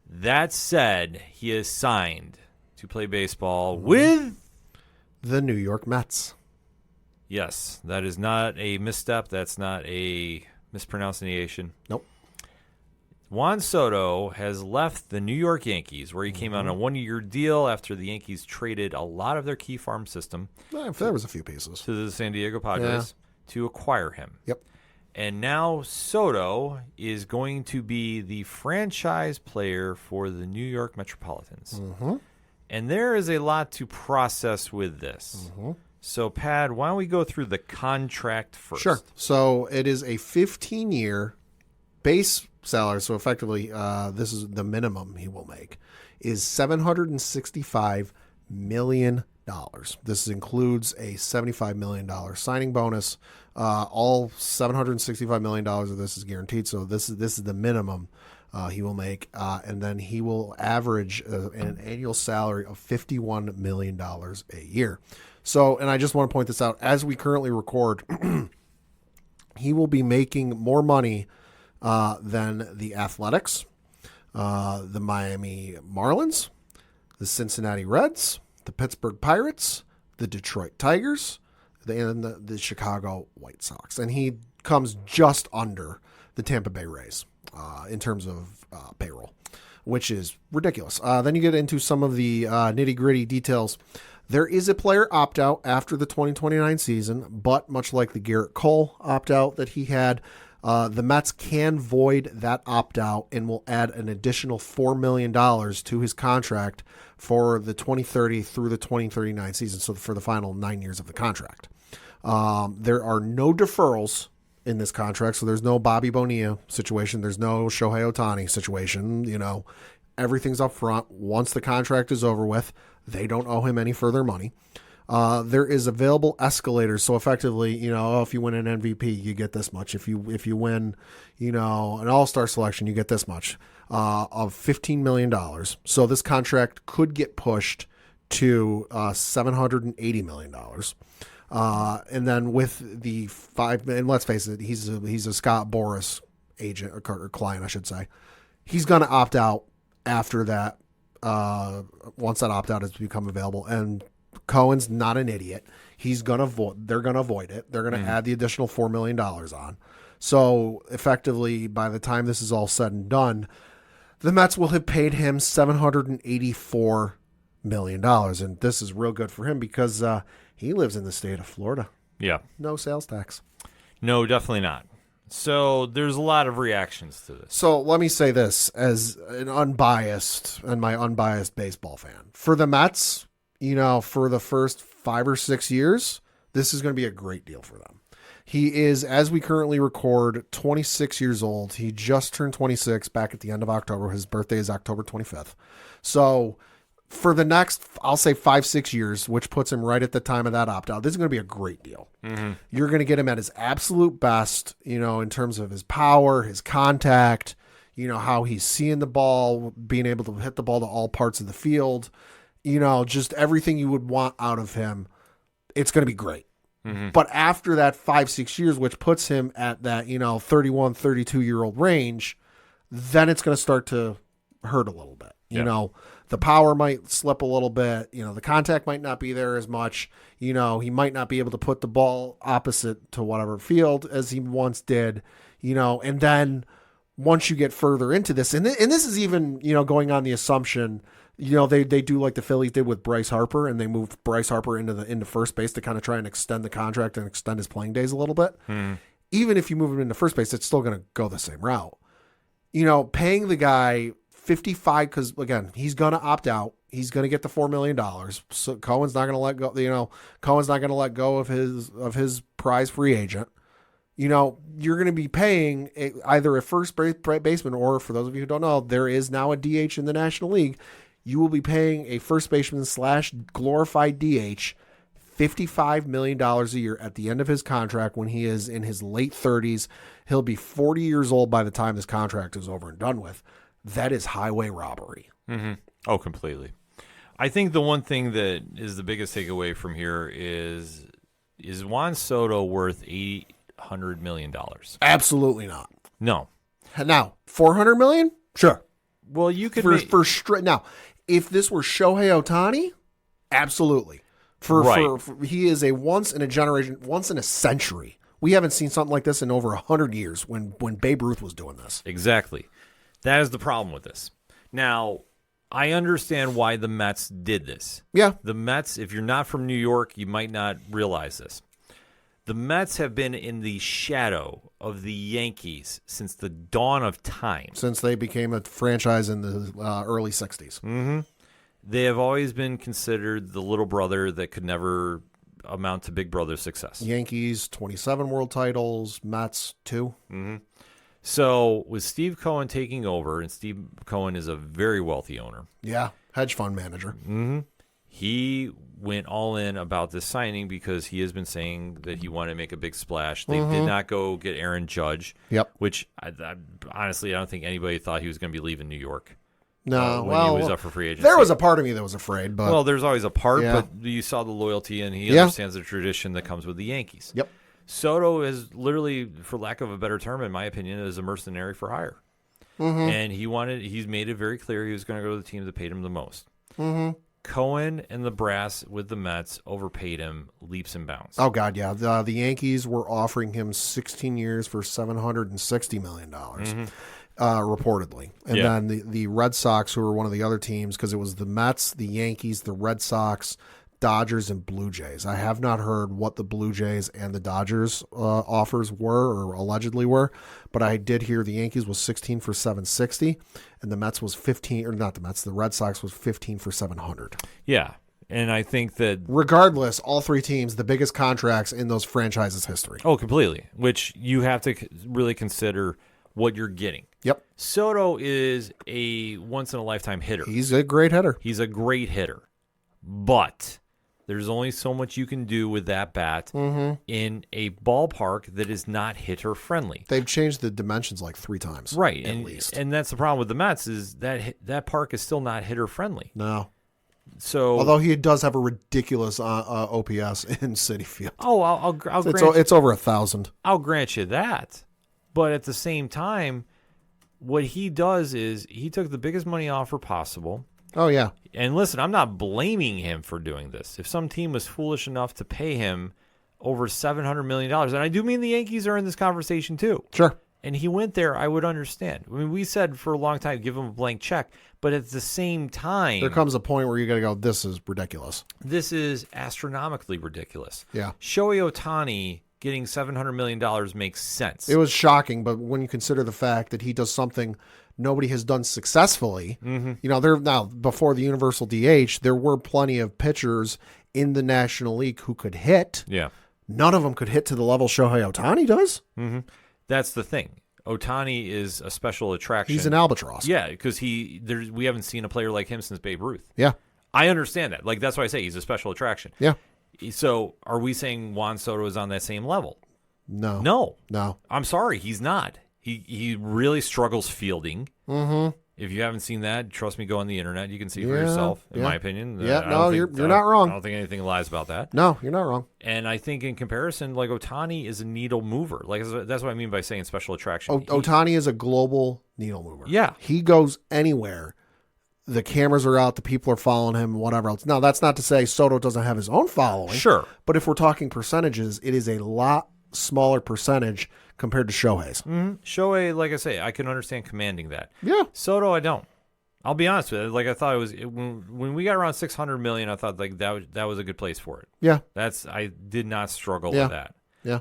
That said, he has signed to play baseball with the New York Mets. Yes, that is not a misstep. That's not a mispronunciation. Nope. Juan Soto has left the New York Yankees, where he came on a one-year deal after the Yankees traded a lot of their key farm system. There was a few pieces. To the San Diego Padres to acquire him. Yep. And now Soto is going to be the franchise player for the New York Metropolitans. And there is a lot to process with this. So, Pad, why don't we go through the contract first? Sure. So it is a 15-year base salary. So effectively, this is the minimum he will make, is $765 million. This includes a $75 million signing bonus. All $765 million of this is guaranteed. So this is the minimum he will make. And then he will average an annual salary of $51 million a year. So, and I just want to point this out, as we currently record, he will be making more money than the Athletics, the Miami Marlins, the Cincinnati Reds, the Pittsburgh Pirates, the Detroit Tigers, and the Chicago White Sox. And he comes just under the Tampa Bay Rays in terms of payroll, which is ridiculous. Then you get into some of the nitty-gritty details. There is a player opt-out after the 2029 season, but much like the Garrett Cole opt-out that he had, the Mets can void that opt-out and will add an additional $4 million to his contract for the 2030 through the 2039 season, so for the final 9 years of the contract. There are no deferrals in this contract, so there's no Bobby Bonilla situation. There's no Shohei Ohtani situation. You know, everything's up front. Once the contract is over with, they don't owe him any further money. There is available escalators. So effectively, you know, if you win an MVP, you get this much. If you win, you know, an all-star selection, you get this much of $15 million. So this contract could get pushed to $780 million. And then with the and let's face it, he's a Scott Boras agent or client, I should say. He's going to opt out after that. Once that opt-out has become available, and Cohen's not an idiot. He's gonna they're gonna avoid it. They're gonna add the additional $4 million on. So effectively, by the time this is all said and done, the Mets will have paid him $784 million, and this is real good for him because he lives in the state of Florida. Yeah, no sales tax. No, definitely not. So there's a lot of reactions to this. So let me say this as an unbiased baseball fan. For the Mets, you know, for the first 5 or 6 years, this is going to be a great deal for them. He is, as we currently record, 26 years old. He just turned 26 back at the end of October. His birthday is October 25th. So for the next, I'll say 5-6 years, which puts him right at the time of that opt-out, this is going to be a great deal. You're going to get him at his absolute best, you know, in terms of his power, his contact, you know, how he's seeing the ball, being able to hit the ball to all parts of the field, you know, just everything you would want out of him. It's going to be great. But after that 5-6 years, which puts him at that 31, 32-year-old range, then it's going to start to hurt a little bit. You know, the power might slip a little bit. You know, the contact might not be there as much. You know, he might not be able to put the ball opposite to whatever field as he once did. You know, and then once you get further into this, and this is even, going on the assumption, they do like the Phillies did with Bryce Harper, and they moved Bryce Harper into first base to kind of try and extend the contract and extend his playing days a little bit. Even if you move him into first base, it's still going to go the same route. Paying the guy 55, because again, he's going to opt out. He's going to get the $4 million. So Cohen's not going to let go. Cohen's not going to let go of his prize free agent. You're going to be paying either a first baseman, or for those of you who don't know, there is now a DH in the National League. You will be paying a first baseman / glorified DH $55 million a year at the end of his contract when he is in his late 30s. He'll be 40 years old by the time this contract is over and done with. That is highway robbery. Mm-hmm. Oh, completely. I think the one thing that is the biggest takeaway from here is Juan Soto worth $800 million? Absolutely not. No. Now, $400 million? Sure. Well, you could for straight. Now, if this were Shohei Ohtani, absolutely. He is a once in a generation, once in a century. We haven't seen something like this in over 100 years when Babe Ruth was doing this. Exactly. That is the problem with this. Now, I understand why the Mets did this. Yeah. The Mets, if you're not from New York, you might not realize this. The Mets have been in the shadow of the Yankees since the dawn of time. Since they became a franchise in the early 60s. Mm-hmm. They have always been considered the little brother that could never amount to Big Brother success. Yankees, 27 world titles. Mets, 2. Mm-hmm. So with Steve Cohen taking over, and Steve Cohen is a very wealthy owner. Yeah, hedge fund manager. Mm-hmm. He went all in about this signing because he has been saying that he wanted to make a big splash. They did not go get Aaron Judge, which honestly I don't think anybody thought he was going to be leaving New York. No, when he was up for free agency. There was a part of me that was afraid, but well, there's always a part, but you saw the loyalty, and he understands the tradition that comes with the Yankees. Yep. Soto is literally, for lack of a better term, in my opinion, is a mercenary for hire. And he's made it very clear he was going to go to the team that paid him the most. Cohen and the brass with the Mets overpaid him leaps and bounds. Oh, God, yeah. The Yankees were offering him 16 years for $760 million, reportedly. And then the Red Sox, who were one of the other teams, because it was the Mets, the Yankees, the Red Sox, Dodgers, and Blue Jays. I have not heard what the Blue Jays and the Dodgers offers were or allegedly were, but I did hear the Yankees was 16 for $760, and the Mets was 15, or not the Mets, the Red Sox was 15 for $700. Yeah, and I think that regardless, all three teams, the biggest contracts in those franchises' history. Oh, completely. Which you have to really consider what you're getting. Yep. Soto is a once in a lifetime hitter. He's a great hitter. He's a great hitter, but there's only so much you can do with that bat in a ballpark that is not hitter-friendly. They've changed the dimensions like 3 times. Right. At least. And that's the problem with the Mets is that park is still not hitter-friendly. No. So, although he does have a ridiculous OPS in Citi Field. Oh, I'll grant it's over 1,000. I'll grant you that. But at the same time, what he does is he took the biggest money offer possible. Oh, yeah. And listen, I'm not blaming him for doing this. If some team was foolish enough to pay him over $700 million, and I do mean the Yankees are in this conversation too. Sure. And he went there, I would understand. I mean, we said for a long time, give him a blank check. But at the same time, there comes a point where you got to go, this is ridiculous. This is astronomically ridiculous. Yeah. Shohei Ohtani getting $700 million makes sense. It was shocking, but when you consider the fact that he does something nobody has done successfully, now before the universal DH, there were plenty of pitchers in the National League who could hit. Yeah. None of them could hit to the level Shohei Ohtani does. That's the thing. Ohtani is a special attraction. He's an albatross. Yeah, because we haven't seen a player like him since Babe Ruth. Yeah. I understand that. Like, that's why I say he's a special attraction. Yeah. So are we saying Juan Soto is on that same level? No. I'm sorry, he's not. He really struggles fielding. And If you haven't seen that, trust me, go on the internet. You can see for yourself, in my opinion. Yeah, you're not wrong. I don't think anything lies about that. No, you're not wrong. And I think in comparison, like Ohtani is a needle mover. Like that's what I mean by saying special attraction. Ohtani is a global needle mover. Yeah. He goes anywhere. The cameras are out. The people are following him, whatever else. Now, that's not to say Soto doesn't have his own following. Sure. But if we're talking percentages, it is a lot smaller percentage compared to Shohei's. Mm-hmm. Shohei, like I say, I can understand commanding that. Yeah. Soto, I don't. I'll be honest with you. Like I thought when we got around $600 million, I thought like that was a good place for it. Yeah. I did not struggle with that. Yeah.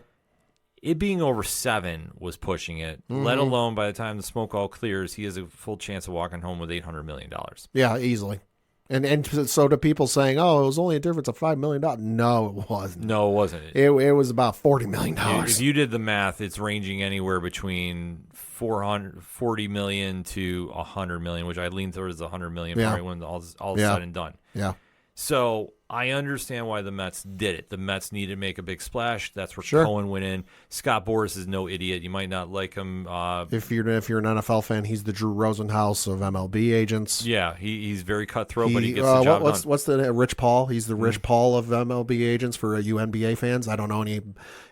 It being over 7 was pushing it, let alone by the time the smoke all clears, he has a full chance of walking home with $800 million. Yeah, easily. And so to people saying, oh, it was only a difference of $5 million. No, it wasn't. No, it wasn't. It was about $40 million. If you did the math, it's ranging anywhere between $40 million to $100 million, which I lean towards the $100 million right when all is said and done. Yeah. So I understand why the Mets did it. The Mets needed to make a big splash. That's where Cohen went in. Scott Boras is no idiot. You might not like him. If you're an NFL fan, he's the Drew Rosenhaus of MLB agents. Yeah, he's very cutthroat, but he gets the job done. What's the Rich Paul? He's the Rich Paul of MLB agents for you NBA fans. I don't know any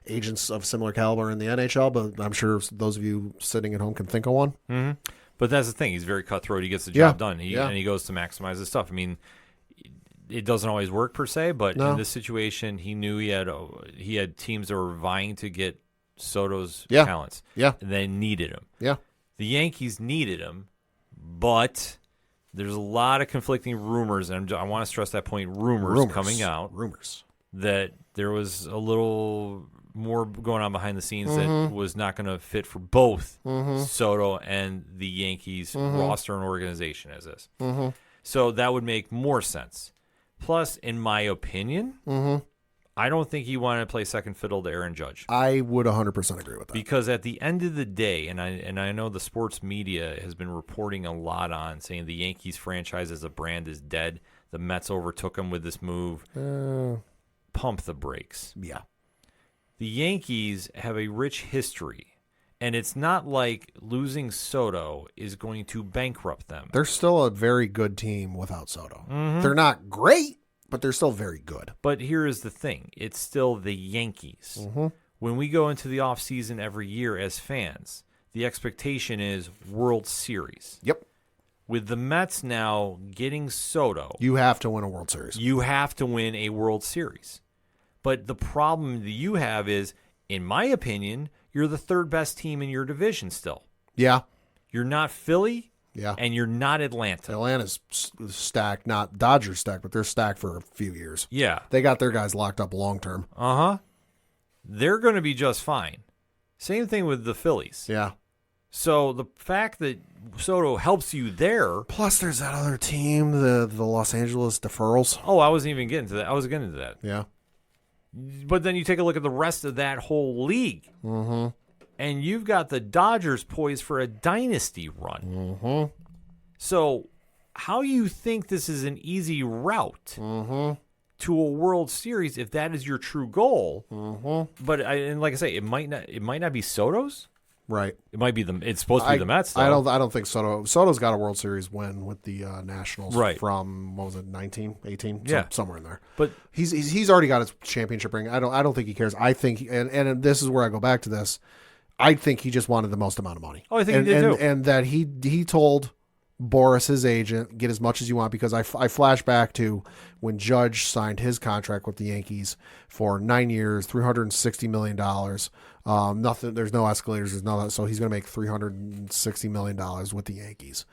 agents of similar caliber in the NHL, but I'm sure those of you sitting at home can think of one. Mm-hmm. But that's the thing. He's very cutthroat. He gets the job done. And he goes to maximize his stuff. I mean, it doesn't always work per se, but in this situation, he knew he had teams that were vying to get Soto's talents. Yeah, and they needed him. Yeah, the Yankees needed him, but there's a lot of conflicting rumors, and I want to stress that point: rumors coming out. Rumors that there was a little more going on behind the scenes that was not going to fit for both Soto and the Yankees roster and organization as this. So that would make more sense. Plus, in my opinion, I don't think he wanted to play second fiddle to Aaron Judge. I would 100% agree with that. Because at the end of the day, and I know the sports media has been reporting a lot on saying the Yankees franchise as a brand is dead. The Mets overtook him with this move. Pump the brakes. Yeah. The Yankees have a rich history. And it's not like losing Soto is going to bankrupt them. They're still a very good team without Soto. They're not great, but they're still very good. But here is the thing. It's still the Yankees. When we go into the offseason every year as fans, the expectation is World Series. Yep. With the Mets now getting Soto, you have to win a World Series. You have to win a World Series. But the problem that you have is, in my opinion, you're the third best team in your division still. Yeah. You're not Philly. Yeah. And you're not Atlanta. Atlanta's stacked, not Dodgers stacked, but they're stacked for a few years. Yeah. They got their guys locked up long term. They're going to be just fine. Same thing with the Phillies. Yeah. So the fact that Soto helps you there. Plus, there's that other team, the Los Angeles Deferrals. Oh, I wasn't even getting to that. I was getting into that. Yeah. But then you take a look at the rest of that whole league. And you've got the Dodgers poised for a dynasty run. So how you think this is an easy route to a World Series if that is your true goal? But and like I say, it might not be Soto's. Right. It might be it's supposed to be the Mets. Though. I don't think Soto's got a World Series win with the Nationals from what was it, 19, 18, somewhere in there. But he's already got his championship ring. I don't think he cares. I think and this is where I go back to this. I think he just wanted the most amount of money. Oh, I think he did too. And that he told Boras, his agent, get as much as you want, because I flash back to when Judge signed his contract with the Yankees for 9 years, $360 million. Nothing. There's no escalators. There's no. So he's going to make $360 million with the Yankees.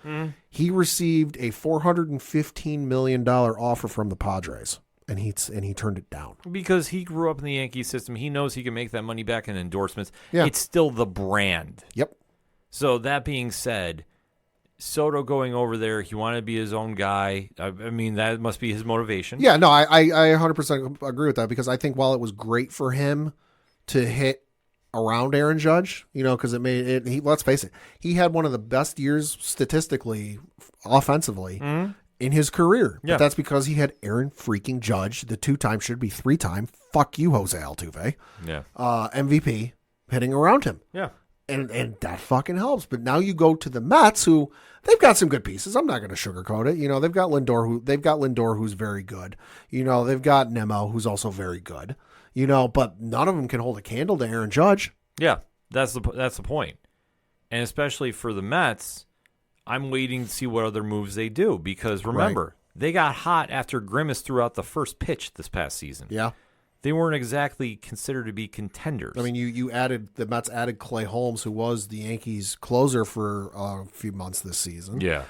He received a $415 million offer from the Padres, and he turned it down because he grew up in the Yankee system. He knows he can make that money back in endorsements. Yeah. It's still the brand. Yep. So that being said, Soto going over there, he wanted to be his own guy. I mean, that must be his motivation. Yeah, no, I 100% agree with that, because I think while it was great for him to hit around Aaron Judge, because it made it. Let's face it, he had one of the best years statistically, offensively, in his career. Yeah. But that's because he had Aaron freaking Judge, the 2-time, should be 3-time. Fuck you, Jose Altuve. Yeah. MVP hitting around him. Yeah. And that fucking helps. But now you go to the Mets, who they've got some good pieces. I'm not going to sugarcoat it. You know, they've got Lindor, who's very good. You know, they've got Nemo, who's also very good. You know, but none of them can hold a candle to Aaron Judge. Yeah, that's the point. And especially for the Mets, I'm waiting to see what other moves they do because remember, they got hot after Grimace threw out the first pitch this past season. Yeah. They weren't exactly considered to be contenders. I mean, the Mets added Clay Holmes, who was the Yankees closer for a few months this season. Yeah.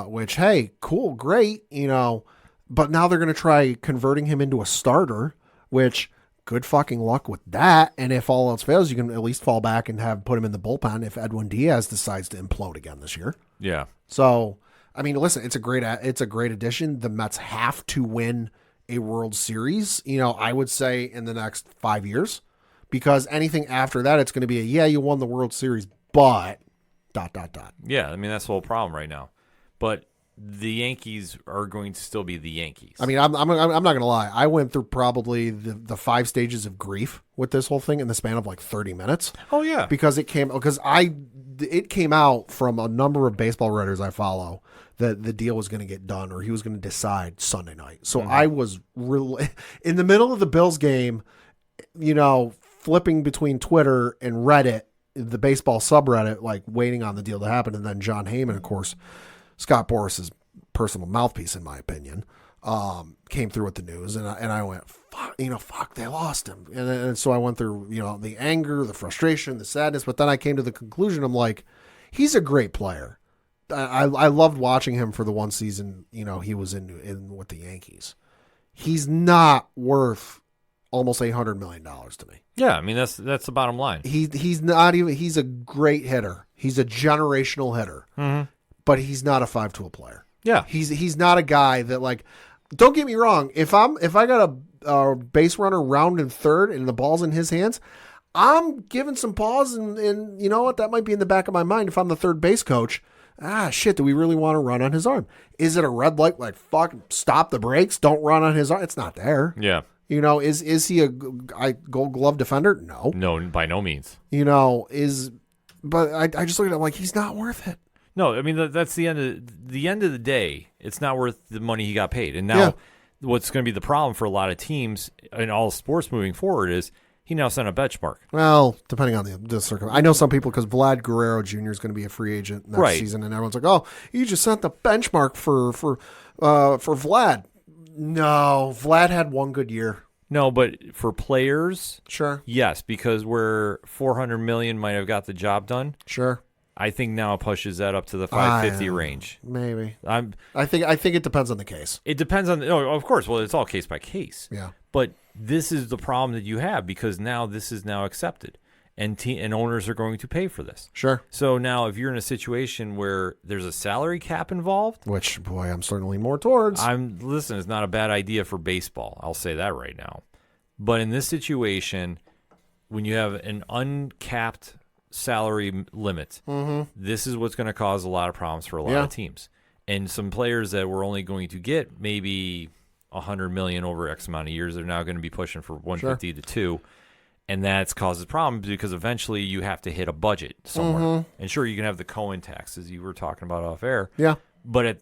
Which, hey, cool, great, you know, but now they're going to try converting him into a starter, which good fucking luck with that. And if all else fails, you can at least fall back and put him in the bullpen if Edwin Diaz decides to implode again this year. Yeah. So, I mean, listen, it's a great addition. The Mets have to win a World Series, you know, I would say in the next 5 years, because anything after that, it's going to be you won the World Series, but ... Yeah, I mean, that's the whole problem right now. But the Yankees are going to still be the Yankees. I mean, I'm not going to lie. I went through probably the 5 stages of grief with this whole thing in the span of like 30 minutes. Oh, yeah. Because it came out from a number of baseball writers I follow that the deal was going to get done or he was going to decide Sunday night. So I was really in the middle of the Bills game, you know, flipping between Twitter and Reddit, the baseball subreddit, like waiting on the deal to happen. And then John Heyman, of course, Scott Boris's personal mouthpiece, in my opinion, came through with the news. And I went, fuck, they lost him. And so I went through, you know, the anger, the frustration, the sadness. But then I came to the conclusion, I'm like, he's a great player. I loved watching him for the one season, you know, he was in with the Yankees. He's not worth almost $800 million to me. Yeah, I mean, that's the bottom line. He's not even, he's a great hitter. He's a generational hitter, but he's not a 5-tool player. Yeah. He's not a guy that, like, don't get me wrong. If I got a base runner rounding third and the ball's in his hands, I'm giving some pause and you know what? That might be in the back of my mind if I'm the third base coach. Shit, do we really want to run on his arm? Is it a red light? Like, fuck, stop the brakes. Don't run on his arm. It's not there. Yeah. You know, is he a gold glove defender? No. No, by no means. You know, but I just look at him like, he's not worth it. No, I mean, that's the end of the day. It's not worth the money he got paid. And now what's going to be the problem for a lot of teams in all sports moving forward is he now set a benchmark. Well, depending on the circumstance. I know some people, because Vlad Guerrero Jr. is going to be a free agent next season, and everyone's like, oh, you just set the benchmark for Vlad. No, Vlad had one good year. No, but for players, sure, yes, because where $400 million might have got the job done, sure. I think now it pushes that up to the 550 range. Maybe. I think it depends on the case. It depends on of course. Well, it's all case by case. Yeah. But this is the problem that you have because now this is now accepted, and owners are going to pay for this. Sure. So now, if you're in a situation where there's a salary cap involved, which boy, I'm certainly more towards. Listen, it's not a bad idea for baseball. I'll say that right now. But in this situation, when you have an uncapped salary limit, this is what's going to cause a lot of problems for a lot of teams. And some players that were only going to get maybe $100 million over X amount of years, they're now going to be pushing for 150 to 2, and that causes problems because eventually you have to hit a budget somewhere. And sure, you can have the Cohen tax, as you were talking about off air. Yeah, but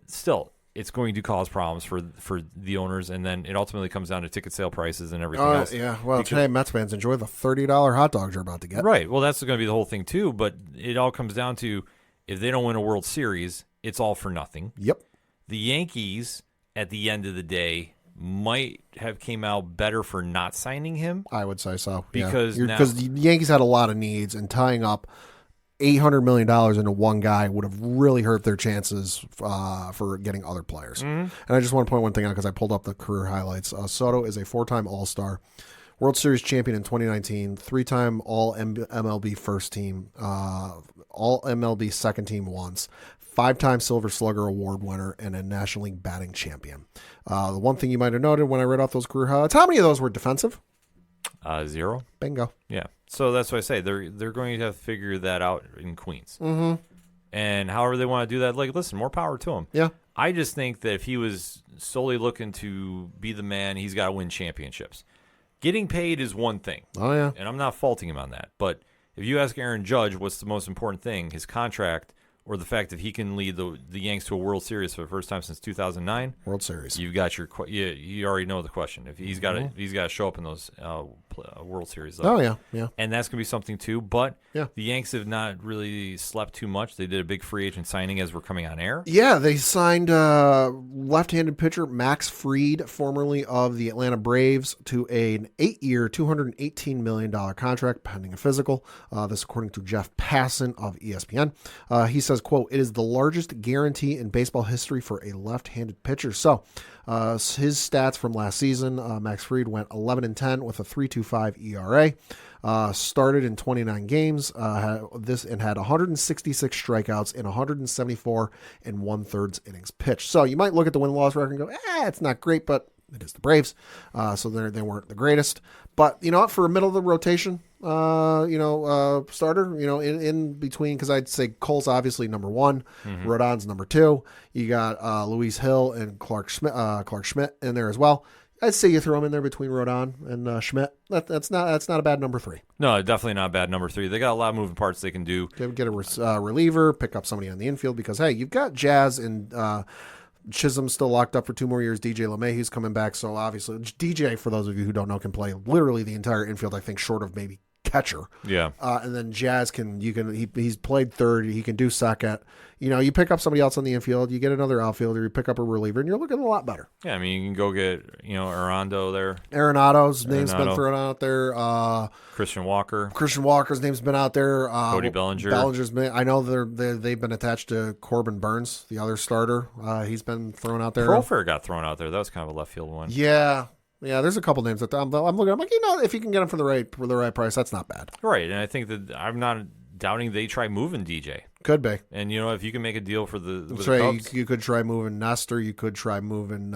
it's going to cause problems for the owners, and then it ultimately comes down to ticket sale prices and everything else. Yeah, well, today Mets fans enjoy the $30 hot dogs you're about to get. Right. Well, that's going to be the whole thing too. But it all comes down to if they don't win a World Series, it's all for nothing. Yep. The Yankees, at the end of the day, might have came out better for not signing him. I would say so. Because the Yankees had a lot of needs, and tying up $800 million into one guy would have really hurt their chances for getting other players. And I just want to point one thing out because I pulled up the career highlights. Soto is a 4-time All-Star, World Series champion in 2019, 3-time All-MLB first team, All-MLB second team once, 5-time Silver Slugger Award winner, and a National League batting champion. The one thing you might have noted when I read off those career highlights, how many of those were defensive? 0. Bingo. Yeah. So that's why I say they're going to have to figure that out in Queens. And however they want to do that, like, listen, more power to him. Yeah. I just think that if he was solely looking to be the man, he's got to win championships. Getting paid is one thing. Oh, yeah. And I'm not faulting him on that. But If you ask Aaron Judge what's the most important thing, his contract or the fact that he can lead the Yanks to a World Series for the first time since 2009, World Series. You've got you already know the question. If he's got to show up in those World Series. Though. Oh yeah. And that's gonna be something too. But yeah. The Yanks have not really slept too much. They did a big free agent signing as we're coming on air. Yeah, they signed left-handed pitcher Max Fried, formerly of the Atlanta Braves, to an 8-year, $218 million contract pending a physical. This according to Jeff Passan of ESPN. He says, quote, "It is the largest guarantee in baseball history for a left-handed pitcher." So his stats from last season, Max Fried went 11-10 with a 3.25 ERA. Started in 29 games, had 166 strikeouts in 174 and 1/3 innings pitched. So you might look at the win-loss record and go, it's not great, but it is the Braves. So they weren't the greatest. But you know what? For a middle of the rotation, starter, in between, because I'd say Cole's obviously number one, Rodon's number two. You got Luis Hill and Clark Schmidt in there as well. I'd say you throw them in there between Rodon and Schmidt. That's not a bad number three. No, definitely not a bad number three. They got a lot of moving parts they can do. Get a reliever, pick up somebody on the infield because, hey, you've got Jazz and Chisholm still locked up for 2 more years. DJ LeMahieu's coming back, so obviously DJ, for those of you who don't know, can play literally the entire infield. I think short of maybe catcher. Yeah. And then Jazz he's played third. He can do second. You pick up somebody else on the infield, you get another outfielder, you pick up a reliever, and you're looking a lot better. Yeah, I mean, you can go get, Arondo there. Arenado's name's been thrown out there. Christian Walker's name's been out there. Cody Bellinger. Bellinger's been, I know they've been attached to Corbin Burns, the other starter. He's been thrown out there. Profair got thrown out there. That was kind of a left field one. Yeah. Yeah, there's a couple names that I'm looking at. I'm like, if you can get them for the right price, that's not bad. Right, and I think that I'm not doubting they try moving DJ. Could be. And if you can make a deal for the Cubs, you could try moving Nestor. You could try moving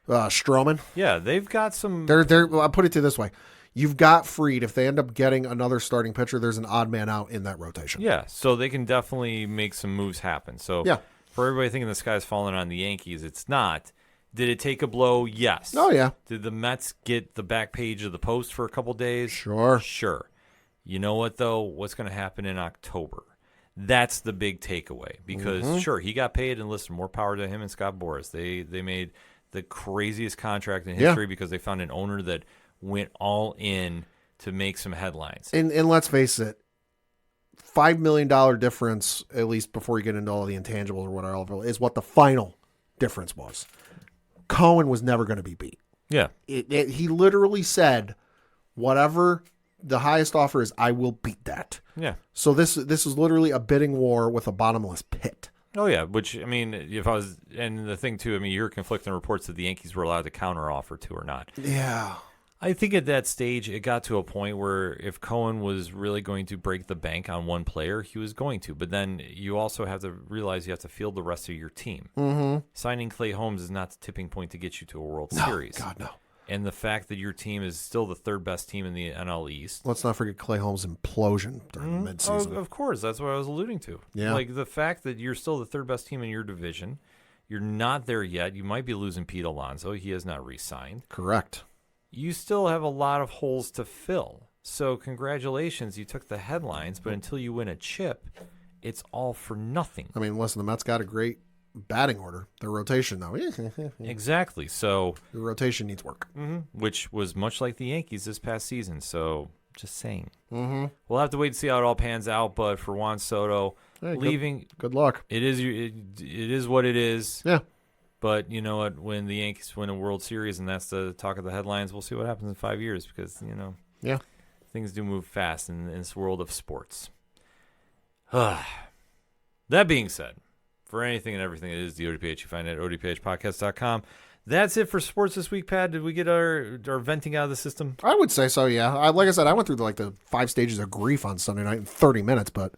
Stroman. Yeah, they've got some. I'll put it to you this way: you've got Fried. If they end up getting another starting pitcher, there's an odd man out in that rotation. Yeah, so they can definitely make some moves happen. So yeah. For everybody thinking the sky's falling on the Yankees, it's not. Did it take a blow? Yes. Oh, yeah. Did the Mets get the back page of the Post for a couple days? Sure. You know what, though? What's going to happen in October? That's the big takeaway. Because, sure, he got paid, and listen, more power to him and Scott Boras. They made the craziest contract in history because they found an owner that went all in to make some headlines. And let's face it, $5 million difference, at least before you get into all the intangibles or whatever, is what the final difference was. Cohen was never going to be beat. Yeah. He literally said, whatever the highest offer is, I will beat that. Yeah. So this is literally a bidding war with a bottomless pit. Oh, yeah, which, I mean, and the thing, too, I mean, you're conflicting reports that the Yankees were allowed to counteroffer to or not. Yeah. I think at that stage, it got to a point where if Cohen was really going to break the bank on one player, he was going to. But then you also have to realize you have to field the rest of your team. Mm-hmm. Signing Clay Holmes is not the tipping point to get you to a World Series. God, no. And the fact that your team is still the third best team in the NL East. Let's not forget Clay Holmes' implosion during the midseason. Oh, of course. That's what I was alluding to. Yeah. Like the fact that you're still the third best team in your division. You're not there yet. You might be losing Pete Alonso. He has not re-signed. Correct. You still have a lot of holes to fill. So congratulations, you took the headlines, but until you win a chip, it's all for nothing. I mean, listen, the Mets got a great batting order. Their rotation, though. Exactly. So the rotation needs work. Which was much like the Yankees this past season. So just saying. Mm-hmm. We'll have to wait and see how it all pans out. But for Juan Soto, leaving, good luck. It is what it is. Yeah. But you know what? When the Yankees win a World Series, and that's the talk of the headlines, we'll see what happens in 5 years because, things do move fast in this world of sports. That being said, for anything and everything that is the ODPH, you find it at odphpodcast.com. That's it for sports this week, Pat. Did we get our venting out of the system? I would say so, yeah. Like I said, I went through the 5 stages of grief on Sunday night in 30 minutes, but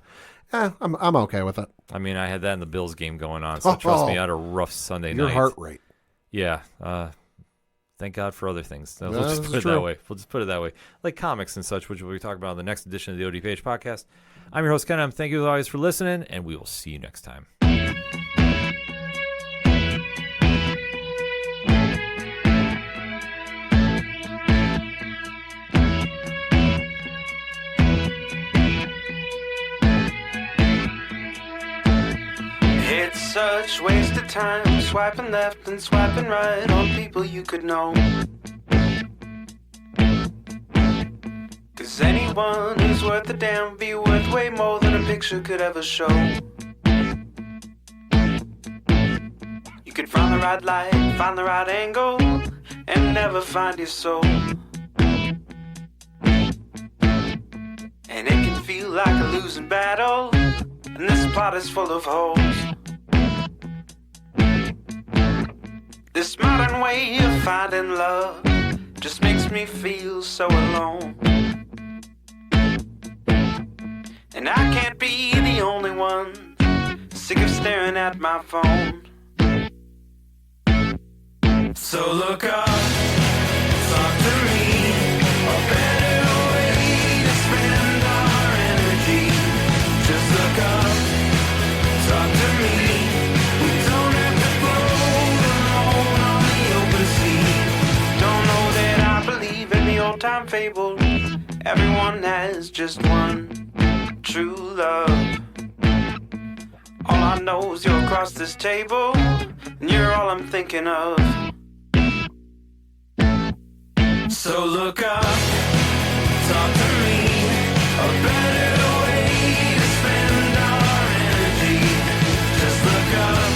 I'm okay with it. I mean, I had that in the Bills game going on, so trust me, I had a rough Sunday night. Your heart rate. Yeah. Thank God for other things. We'll just put it that way. We'll just put it that way. Like comics and such, which we'll be talking about in the next edition of the ODPH podcast. I'm your host, Ken. Thank you as always for listening, and we will see you next time. such waste of time, swiping left and swiping right on people you could know. Cause anyone who's worth a damn be worth way more than a picture could ever show. You could find the right light, find the right angle, and never find your soul. And it can feel like a losing battle, and this plot is full of holes. This modern way of finding love just makes me feel so alone. And I can't be the only one sick of staring at my phone. So look up, talk to me, a better way to spend our energy. Just look up, talk to me. We don't have to float alone on the open sea. Don't know that I believe in the old time fable. Everyone has just one true love. All I know is you're across this table, and you're all I'm thinking of. So look up, talk to me, a better way to spend our energy. Just look up,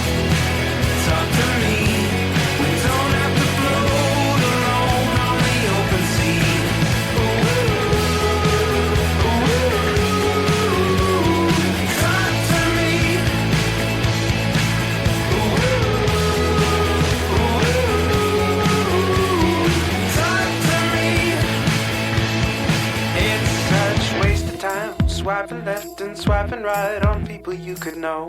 talk to me. We don't have to float alone on the open sea. Ooh, talk to me. It's such waste of time, swiping left and swiping right on people you could know.